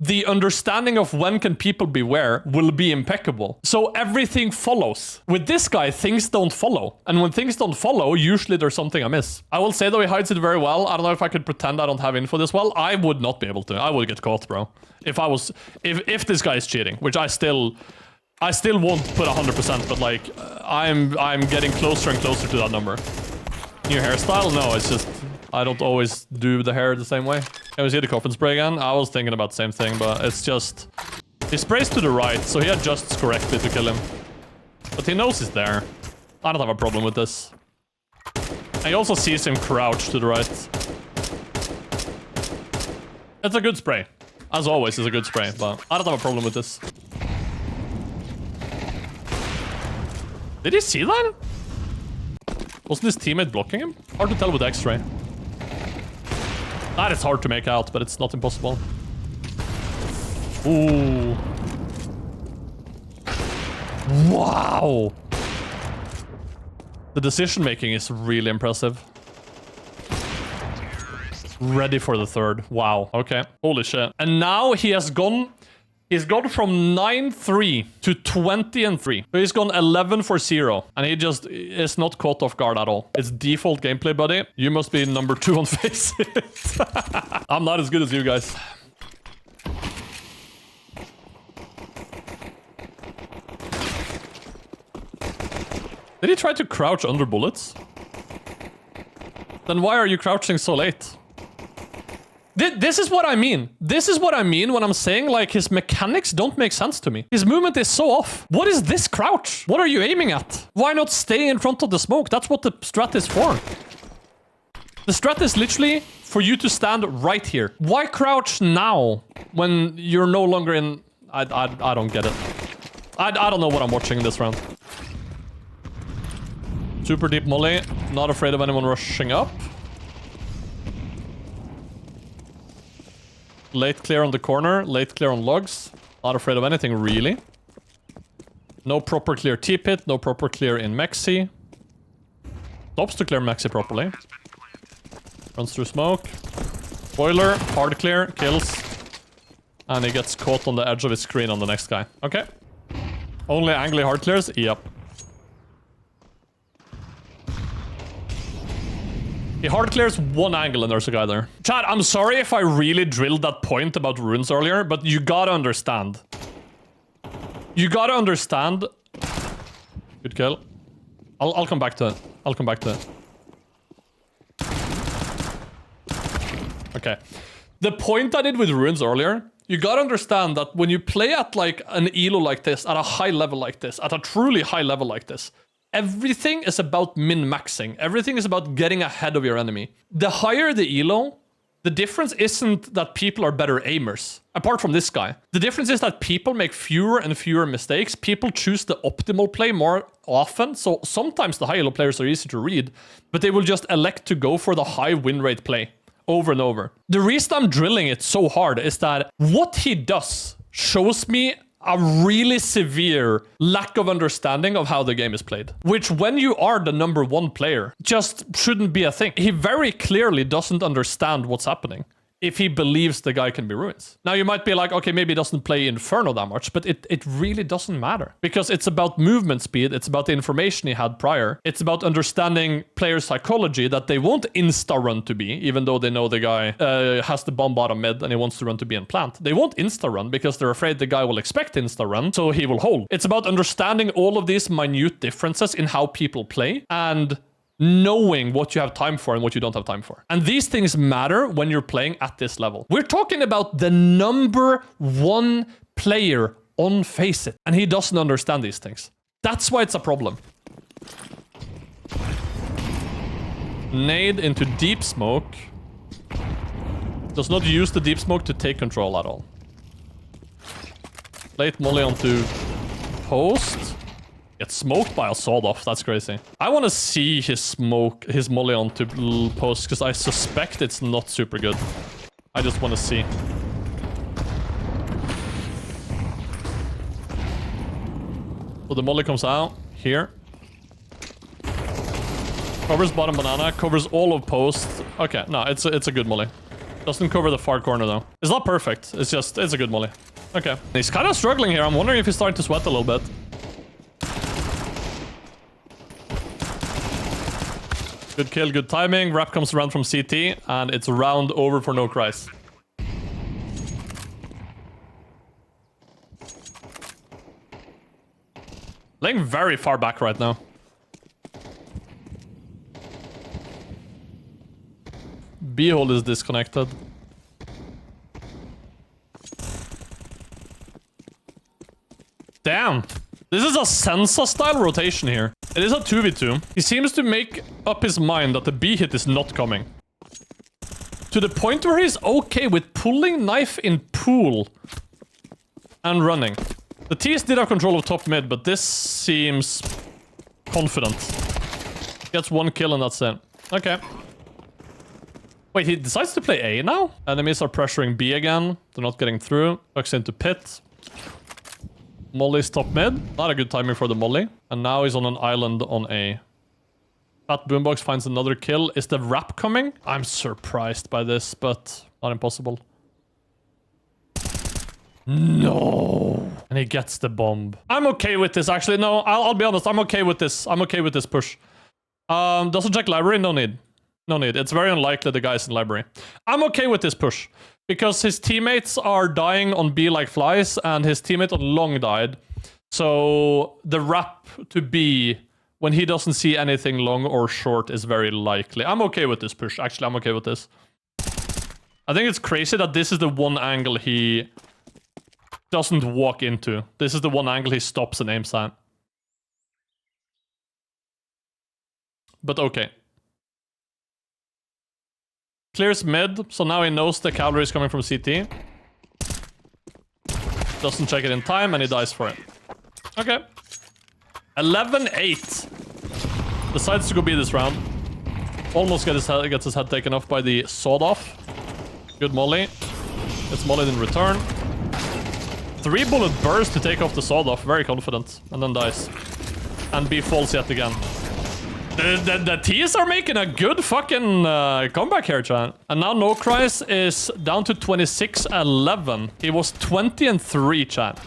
The understanding of when can people be where will be impeccable. So everything follows. With this guy, things don't follow. And when things don't follow, usually there's something amiss. I will say though, he hides it very well. I don't know if I could pretend I don't have info this well. I would not be able to. I would get caught, bro. If this guy is cheating, which I still won't put 100%, but like, I'm getting closer and closer to that number. New hairstyle? No, it's just, I don't always do the hair the same way. Can we see the coffin spray again? I was thinking about the same thing, but it's just... He sprays to the right, so he adjusts correctly to kill him. But he knows he's there. I don't have a problem with this. And he also sees him crouch to the right. It's a good spray. As always, it's a good spray, but I don't have a problem with this. Did he see that? Wasn't his teammate blocking him? Hard to tell with X-ray. That is hard to make out, but it's not impossible. Ooh. Wow. The decision making is really impressive. Ready for the third. Wow. Okay. Holy shit. And now he has gone... He's gone from 9-3 to 20-3. So he's gone 11 for 0. And he just is not caught off guard at all. It's default gameplay, buddy. You must be number 2 on Faceit. I'm not as good as you guys. Did he try to crouch under bullets? Then why are you crouching so late? This is what I mean. This is what I mean when I'm saying, like, his mechanics don't make sense to me. His movement is so off. What is this crouch? What are you aiming at? Why not stay in front of the smoke? That's what the strat is for. The strat is literally for you to stand right here. Why crouch now when you're no longer in... I don't get it. I don't know what I'm watching in this round. Super deep molly. Not afraid of anyone rushing up. Late clear on the corner. Late clear on logs. Not afraid of anything, really. No proper clear T-pit. No proper clear in Mexi. Stops to clear Mexi properly. Runs through smoke. Boiler. Hard clear. Kills. And he gets caught on the edge of his screen on the next guy. Okay. Only angly hard clears? Yep. He hard clears one angle and there's a guy there. Chad, I'm sorry if I really drilled that point about runes earlier, but you gotta understand. You gotta understand. Good kill. I'll come back to it. I'll come back to it. Okay. The point I did with runes earlier, you gotta understand that when you play at like an elo like this, at a high level like this, at a truly high level like this, everything is about min-maxing. Everything is about getting ahead of your enemy. The higher the elo, the difference isn't that people are better aimers. Apart from this guy. The difference is that people make fewer and fewer mistakes. People choose the optimal play more often. So sometimes the high elo players are easy to read, but they will just elect to go for the high win rate play over and over. The reason I'm drilling it so hard is that what he does shows me a really severe lack of understanding of how the game is played. Which, when you are the number 1 player, just shouldn't be a thing. He very clearly doesn't understand what's happening if he believes the guy can be ruins. Now, you might be like, okay, maybe he doesn't play Inferno that much, but it really doesn't matter. Because it's about movement speed, it's about the information he had prior, it's about understanding player psychology that they won't insta-run to be, even though they know the guy has the bomb bottom mid and he wants to run to be in plant. They won't insta-run because they're afraid the guy will expect insta-run, so he will hold. It's about understanding all of these minute differences in how people play, and knowing what you have time for and what you don't have time for. And these things matter when you're playing at this level. We're talking about the number 1 player on Faceit, and he doesn't understand these things. That's why it's a problem. Nade into deep smoke. Does not use the deep smoke to take control at all. Late molly onto post. Gets smoked by a sawed off. That's crazy. I want to see his molly onto post because I suspect it's not super good. I just want to see. So the molly comes out here. Covers bottom banana. Covers all of post. Okay, no, it's a good molly. Doesn't cover the far corner though. It's not perfect. It's a good molly. Okay. He's kind of struggling here. I'm wondering if he's starting to sweat a little bit. Good kill, good timing. Wrap comes around from CT, and it's round over for nocries. Laying very far back right now. B-hole is disconnected. Damn. This is a Sensa-style rotation here. It is a 2v2. He seems to make up his mind that the B hit is not coming. To the point where he's okay with pulling knife in pool and running. The T's did have control of top mid, but this seems confident. Gets 1 kill and that's it. Okay. Wait, he decides to play A now? Enemies are pressuring B again. They're not getting through. Ducks into pit. Molly's top mid. Not a good timing for the Molly. And now he's on an island on A. Fat Boombox finds another kill. Is the wrap coming? I'm surprised by this, but not impossible. No. And he gets the bomb. I'm okay with this, actually. No, I'll be honest. I'm okay with this. I'm okay with this push. Doesn't check library? No need. No need. It's very unlikely the guy's in library. I'm okay with this push. Because his teammates are dying on B like flies, and his teammate on long died. So the wrap to B, when he doesn't see anything long or short, is very likely. I'm okay with this push. Actually, I'm okay with this. I think it's crazy that this is the one angle he doesn't walk into. This is the one angle he stops and aims at. But okay. Clears mid, so now he knows the cavalry is coming from CT. Doesn't check it in time, and he dies for it. Okay. 11-8. Decides to go B this round. Almost gets his head taken off by the sawed-off. Good molly. It's mollied in return. 3-bullet burst to take off the sawed-off. Very confident. And then dies. And B falls yet again. The T's are making a good fucking comeback here, chat. And now Nocries is down to 26-11. He was 20-3, chat.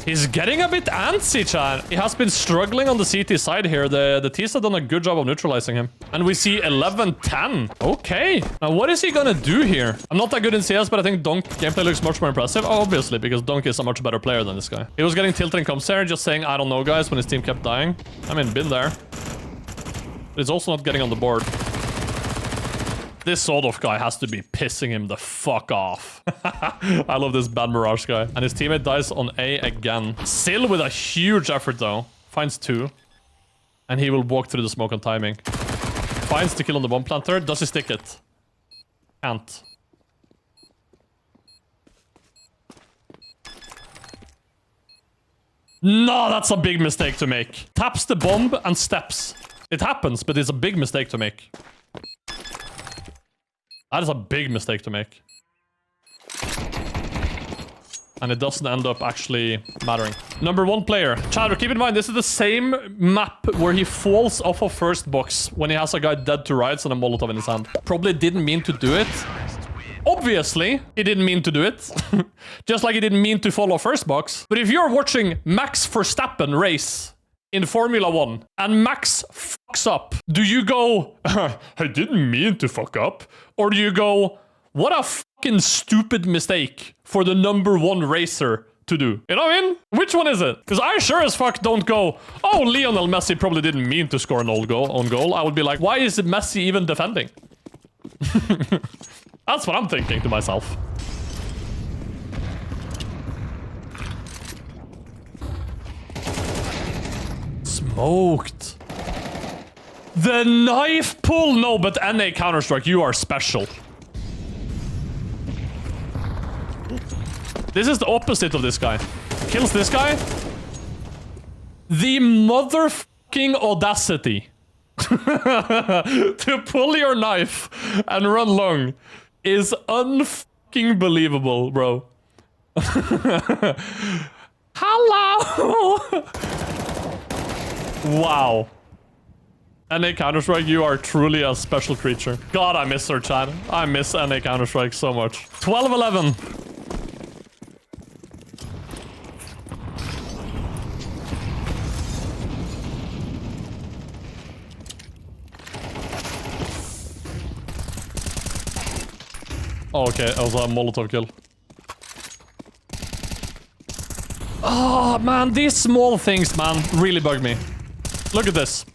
He's getting a bit antsy, chat. He has been struggling on the CT side here. The T's have done a good job of neutralizing him. And we see 11-10. Okay. Now, what is he gonna do here? I'm not that good in CS, but I think Donk gameplay looks much more impressive. Obviously, because Donk is a much better player than this guy. He was getting tilted in comps there, just saying, I don't know, guys, when his team kept dying. I mean, been there. But he's also not getting on the board. This sawed-off guy has to be pissing him the fuck off. I love this bad Mirage guy. And his teammate dies on A again. Still with a huge effort, though. Finds 2. And he will walk through the smoke on timing. Finds the kill on the bomb planter. Does he stick it? Can't. No, that's a big mistake to make. Taps the bomb and steps. It happens, but it's a big mistake to make. That is a big mistake to make. And it doesn't end up actually mattering. Number 1 player. Chatter, keep in mind, this is the same map where he falls off of first box when he has a guy dead to rights and a Molotov in his hand. Probably didn't mean to do it. Obviously, he didn't mean to do it. Just like he didn't mean to fall off first box. But if you're watching Max Verstappen race in Formula 1 and Max fucks up, do you go, I didn't mean to fuck up? Or do you go, what a fucking stupid mistake for the number 1 racer to do? You know what I mean? Which one is it? Because I sure as fuck don't go, oh, Lionel Messi probably didn't mean to score an own goal. I would be like, why is Messi even defending? That's what I'm thinking to myself. Smoked. The knife pull! No, but NA Counter-Strike, you are special. This is the opposite of this guy. Kills this guy. The motherfucking audacity to pull your knife and run long is unfucking believable, bro. Hello! Wow. NA Counter-Strike, you are truly a special creature. God, I miss her, chat. I miss NA Counter-Strike so much. 12-11. Oh, okay, that was a Molotov kill. Oh, man, these small things, man, really bug me. Look at this.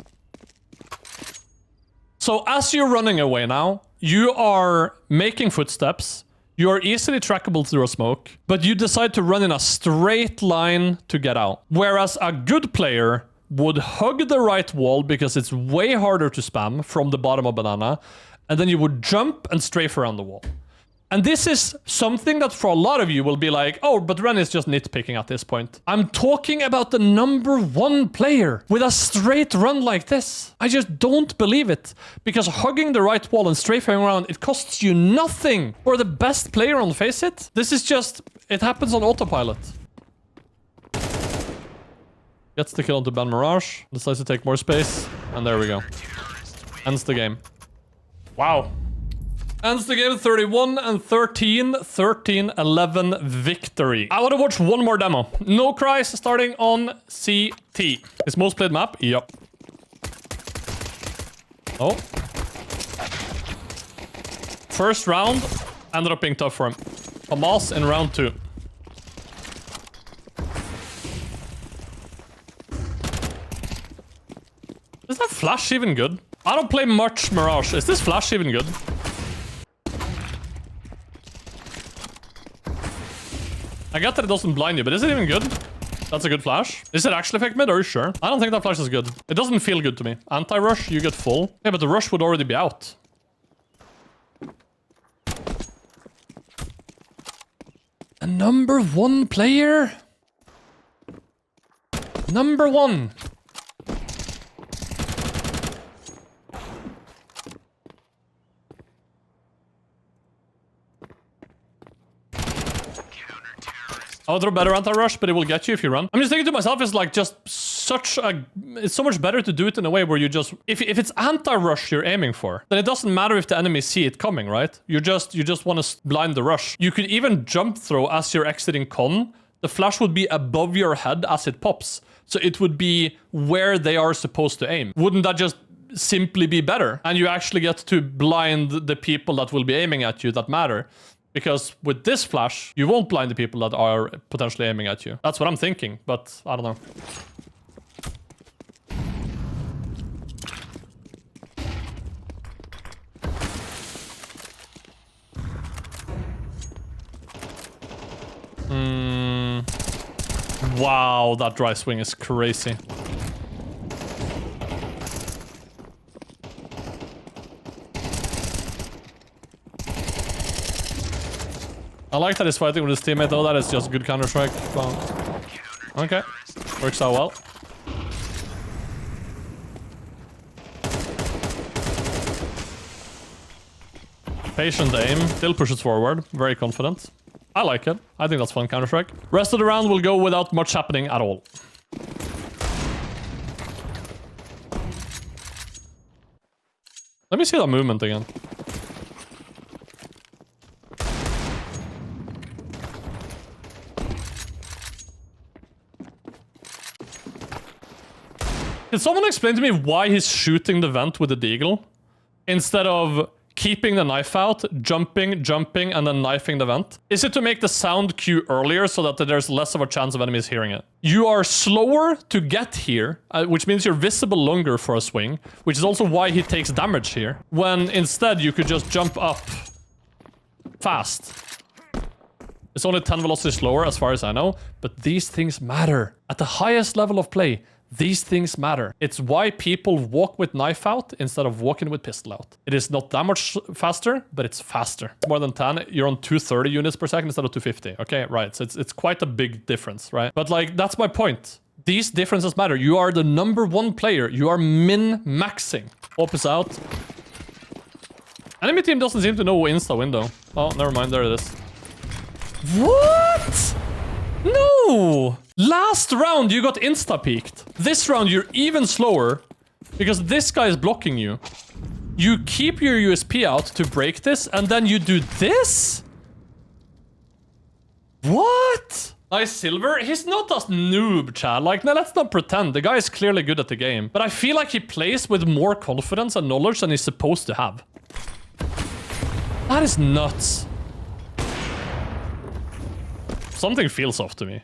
So as you're running away now, you are making footsteps. You are easily trackable through a smoke, but you decide to run in a straight line to get out. Whereas a good player would hug the right wall because it's way harder to spam from the bottom of banana, and then you would jump and strafe around the wall. And this is something that for a lot of you will be like, oh, but Ren is just nitpicking at this point. I'm talking about the #1 player with a straight run like this. I just don't believe it. Because hugging the right wall and strafing around, it costs you nothing. Or the best player on Faceit. This is just, it happens on autopilot. Gets the kill onto Ben Mirage. Decides to take more space. And there we go. Ends the game. Wow. Ends the game 31-13, 13-11 victory. I want to watch one more demo. Nocries starting on CT. His most played map? Yup. Oh. First round ended up being tough for him. Hamas in round 2. Is that flash even good? I don't play much Mirage. Is this flash even good? I get that it doesn't blind you, but is it even good? That's a good flash. Is it actually fake mid? Are you sure? I don't think that flash is good. It doesn't feel good to me. Anti-rush, you get full. Yeah, but the rush would already be out. A #1 player? #1. I would throw better anti-rush, but it will get you if you run. I'm just thinking to myself, it's like just such a... It's so much better to do it in a way where you just... If it's anti-rush you're aiming for, then it doesn't matter if the enemy see it coming, right? You just want to blind the rush. You could even jump throw as you're exiting con. The flash would be above your head as it pops. So it would be where they are supposed to aim. Wouldn't that just simply be better? And you actually get to blind the people that will be aiming at you that matter. Because with this flash, you won't blind the people that are potentially aiming at you. That's what I'm thinking, but I don't know. Wow, that dry swing is crazy. I like that he's fighting with his teammate though, that is just good counter-strike. Well, okay, works out well. Patient aim, still pushes forward, very confident. I like it, I think that's fun counter-strike. Rest of the round will go without much happening at all. Let me see that movement again. Can someone explain to me why he's shooting the vent with the deagle instead of keeping the knife out, jumping, and then knifing the vent? Is it to make the sound cue earlier so that there's less of a chance of enemies hearing it? You are slower to get here, which means you're visible longer for a swing, which is also why he takes damage here, when instead you could just jump up fast. It's only 10 velocity slower as far as I know, but these things matter. At the highest level of play, these things matter. It's why people walk with knife out instead of walking with pistol out. It is not that much faster, but it's faster. More than 10, you're on 230 units per second instead of 250. Okay, right. So it's quite a big difference, right? But like, that's my point. These differences matter. You are the #1 player. You are min-maxing. Op is out. Enemy team doesn't seem to know insta window. Oh, never mind. There it is. What? No! Last round you got insta-peeked. This round you're even slower because this guy is blocking you. You keep your USP out to break this and then you do this? What? Nice Silver. He's not a noob, Chad. Like, no, let's not pretend. The guy is clearly good at the game. But I feel like he plays with more confidence and knowledge than he's supposed to have. That is nuts. Something feels off to me.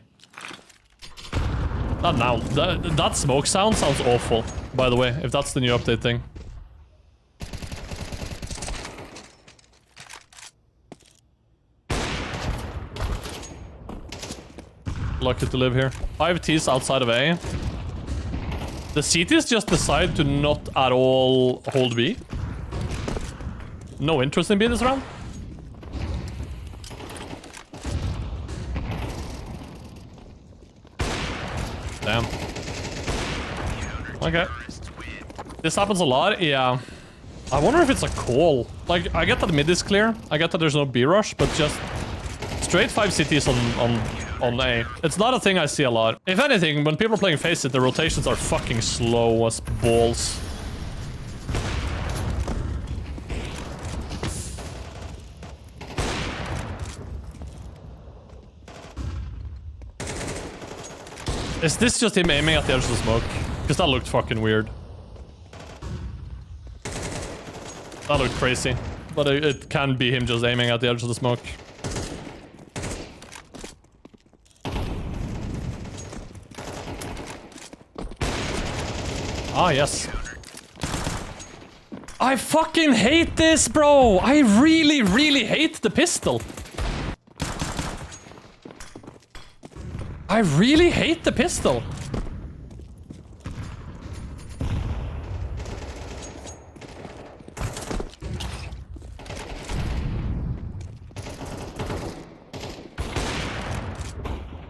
Not now. That smoke sound sounds awful, by the way, if that's the new update thing. Lucky to live here. 5 Ts outside of A. The CTs just decide to not at all hold B. No interest in B this round. Okay. This happens a lot, yeah. I wonder if it's a call. Like, I get that mid is clear. I get that there's no B rush, but just straight 5 CTs on A. It's not a thing I see a lot. If anything, when people are playing Faceit, the rotations are fucking slow as balls. Is this just him aiming at the edge of the smoke? Because that looked fucking weird. That looked crazy. But it can be him just aiming at the edge of the smoke. Ah, yes. I fucking hate this, bro! I really, really hate the pistol. I really hate the pistol.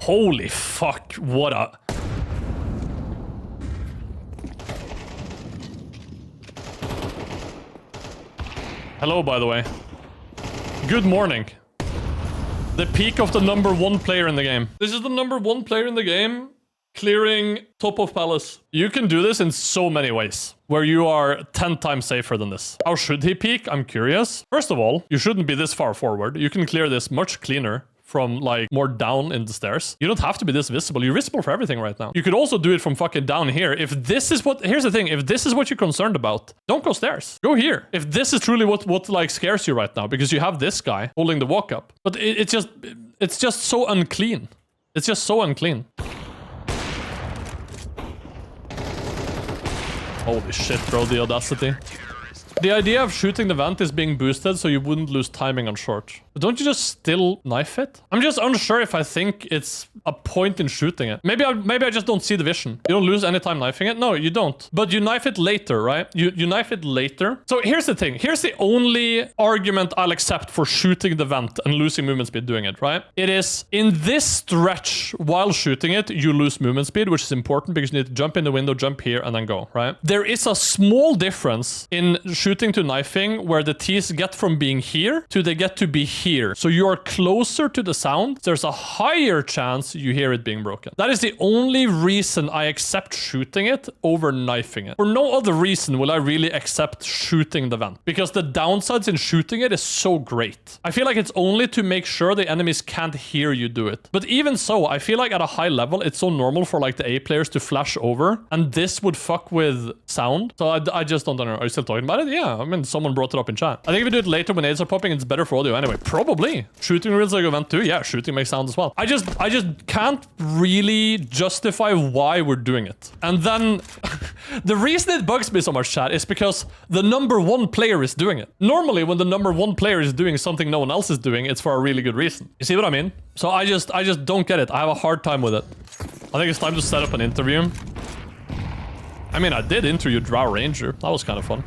Holy fuck, what a... Hello, by the way. Good morning. The peak of the #1 player in the game. This is the #1 player in the game clearing top of palace. You can do this in so many ways, where you are 10 times safer than this. How should he peak? I'm curious. First of all, you shouldn't be this far forward. You can clear this much cleaner from like more down in the stairs. You don't have to be this visible. You're visible for everything right now. You could also do it from fucking down here. If this is what, here's the thing, if this is what you're concerned about, don't go stairs. Go here. If this is truly what like scares you right now, because you have this guy holding the walk up. But it's just so unclean. It's just so unclean. Holy shit, bro, the audacity. The idea of shooting the vent is being boosted so you wouldn't lose timing on short. But don't you just still knife it? I'm just unsure if I think it's a point in shooting it. Maybe I just don't see the vision. You don't lose any time knifing it? No, you don't. But you knife it later, right? You knife it later. So here's the thing. Here's the only argument I'll accept for shooting the vent and losing movement speed doing it, right? It is in this stretch while shooting it, you lose movement speed, which is important because you need to jump in the window, jump here, and then go, right? There is a small difference in shooting to knifing where the T's get from being here to they get to be here. So you are closer to the sound. There's a higher chance you hear it being broken. That is the only reason I accept shooting it over knifing it. For no other reason will I really accept shooting the vent, because the downsides in shooting it is so great. I feel like it's only to make sure the enemies can't hear you do it. But even so, I feel like at a high level, it's so normal for like the A players to flash over, and this would fuck with sound. So I just don't know. Are you still talking about it? Yeah, I mean, someone brought it up in chat. I think if we do it later when aids are popping, it's better for audio anyway. Probably. Shooting reels like event too. Yeah, shooting makes sound as well. I just can't really justify why we're doing it. And then the reason it bugs me so much, chat, is because the #1 player is doing it. Normally, when the #1 player is doing something no one else is doing, it's for a really good reason. You see what I mean? So I just don't get it. I have a hard time with it. I think it's time to set up an interview. I mean, I did interview Drow Ranger. That was kind of fun.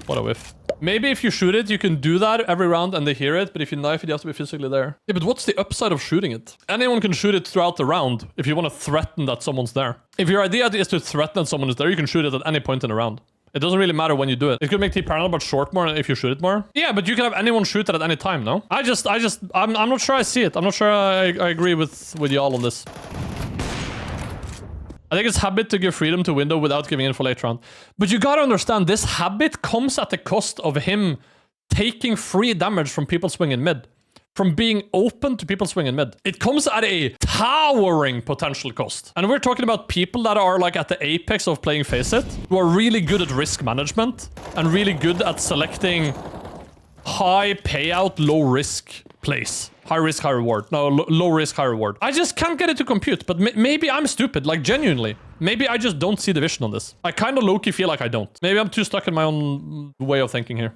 What a whiff. Maybe if you shoot it, you can do that every round and they hear it, but if you knife it, you have to be physically there. Yeah, but what's the upside of shooting it? Anyone can shoot it throughout the round if you want to threaten that someone's there. If your idea is to threaten that someone is there, you can shoot it at any point in the round. It doesn't really matter when you do it. It could make T parallel but short more if you shoot it more. Yeah, but you can have anyone shoot it at any time, no? I'm not sure I see it. I'm not sure I agree with y'all on this. I think it's habit to give freedom to window without giving in for late round. But you gotta understand, this habit comes at the cost of him taking free damage from people swinging mid. From being open to people swinging mid. It comes at a towering potential cost. And we're talking about people that are like at the apex of playing Faceit, who are really good at risk management and really good at selecting high payout, low risk plays. High risk, high reward. No, low risk, high reward. I just can't get it to compute, but maybe I'm stupid, like genuinely. Maybe I just don't see the vision on this. I kind of low-key feel like I don't. Maybe I'm too stuck in my own way of thinking here.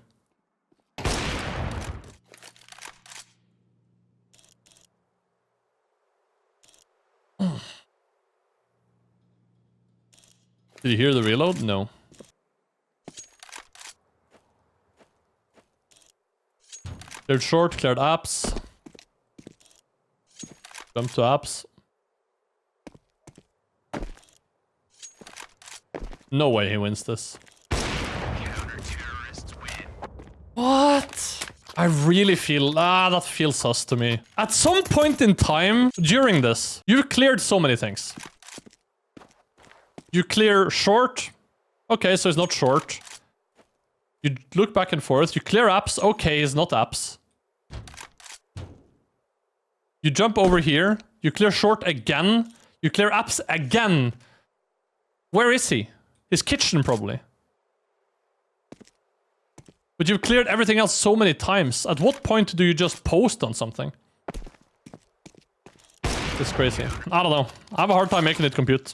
Did you hear the reload? No. Cleared short, cleared apps. Jump to apps. No way he wins this. What? I really feel... that feels sus to me. At some point in time during this, you cleared so many things. You clear short. Okay, so it's not short. You look back and forth. You clear apps. Okay, it's not apps. You jump over here. You clear short again. You clear apps again. Where is he? His kitchen, probably. But you've cleared everything else so many times. At what point do you just post on something? It's crazy. I don't know. I have a hard time making it compute.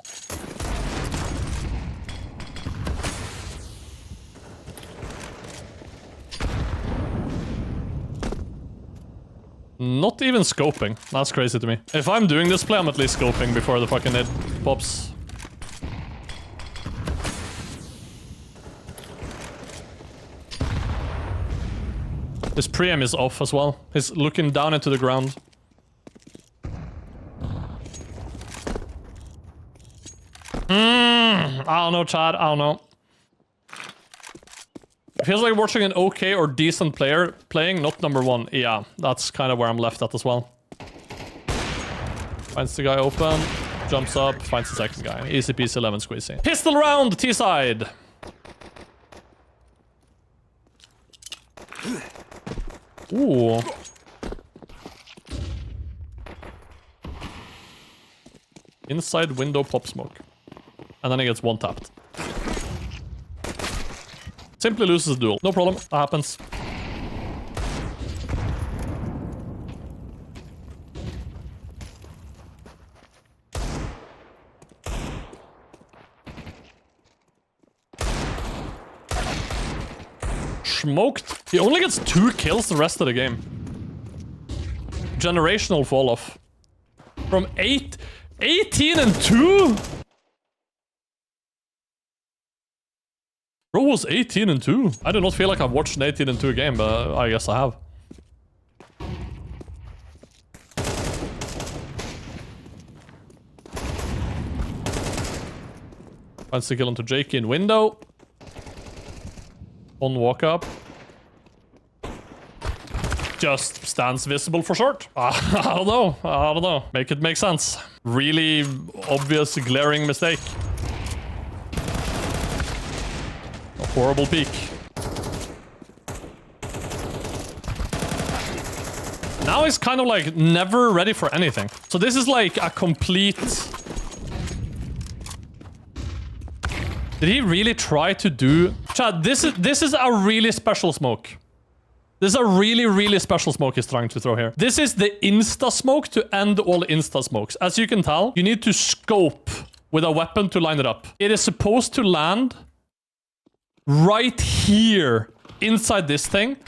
Not even scoping. That's crazy to me. If I'm doing this play, I'm at least scoping before the fucking nade pops. His pre-aim is off as well. He's looking down into the ground. I don't know, Chad. I don't know. It feels like watching an okay or decent player playing, not number one. Yeah, that's kind of where I'm left at as well. Finds the guy open, jumps up, finds the second guy. Easy peasy, 11 squeezy. Pistol round, T-side. Ooh. Inside window pop smoke. And then he gets one tapped. Simply loses the duel. No problem. That happens. Smoked. He only gets 2 kills the rest of the game. Generational fall off. From 18 and 2? Bro was 18 and 2. I do not feel like I've watched an 18 and 2 game, but I guess I have. Finds the kill onto Jakey in window. On walk up. Just stands visible for short. I don't know. I don't know. Make it make sense. Really obvious glaring mistake. A horrible peek. Now he's kind of like never ready for anything. So this is like a complete... Did he really try to do... Chad, this is a really special smoke. This is a really, really special smoke he's trying to throw here. This is the insta smoke to end all insta smokes. As you can tell, you need to scope with a weapon to line it up. It is supposed to land right here inside this thing.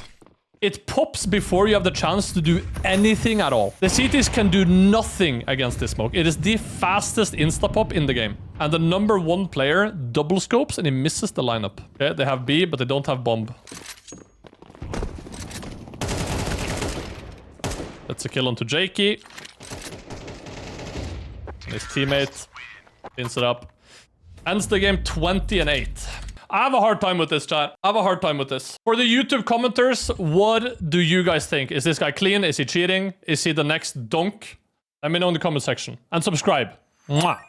It pops before you have the chance to do anything at all. The CTs can do nothing against this smoke. It is the fastest insta-pop in the game. And the number 1 player double scopes and he misses the lineup. Okay, they have B, but they don't have bomb. That's a kill onto Jakey. And his teammate pins it up. Ends the game 20 and 8. I have a hard time with this, chat. I have a hard time with this. For the YouTube commenters, what do you guys think? Is this guy clean? Is he cheating? Is he the next donk? Let me know in the comment section. And subscribe. Mwah.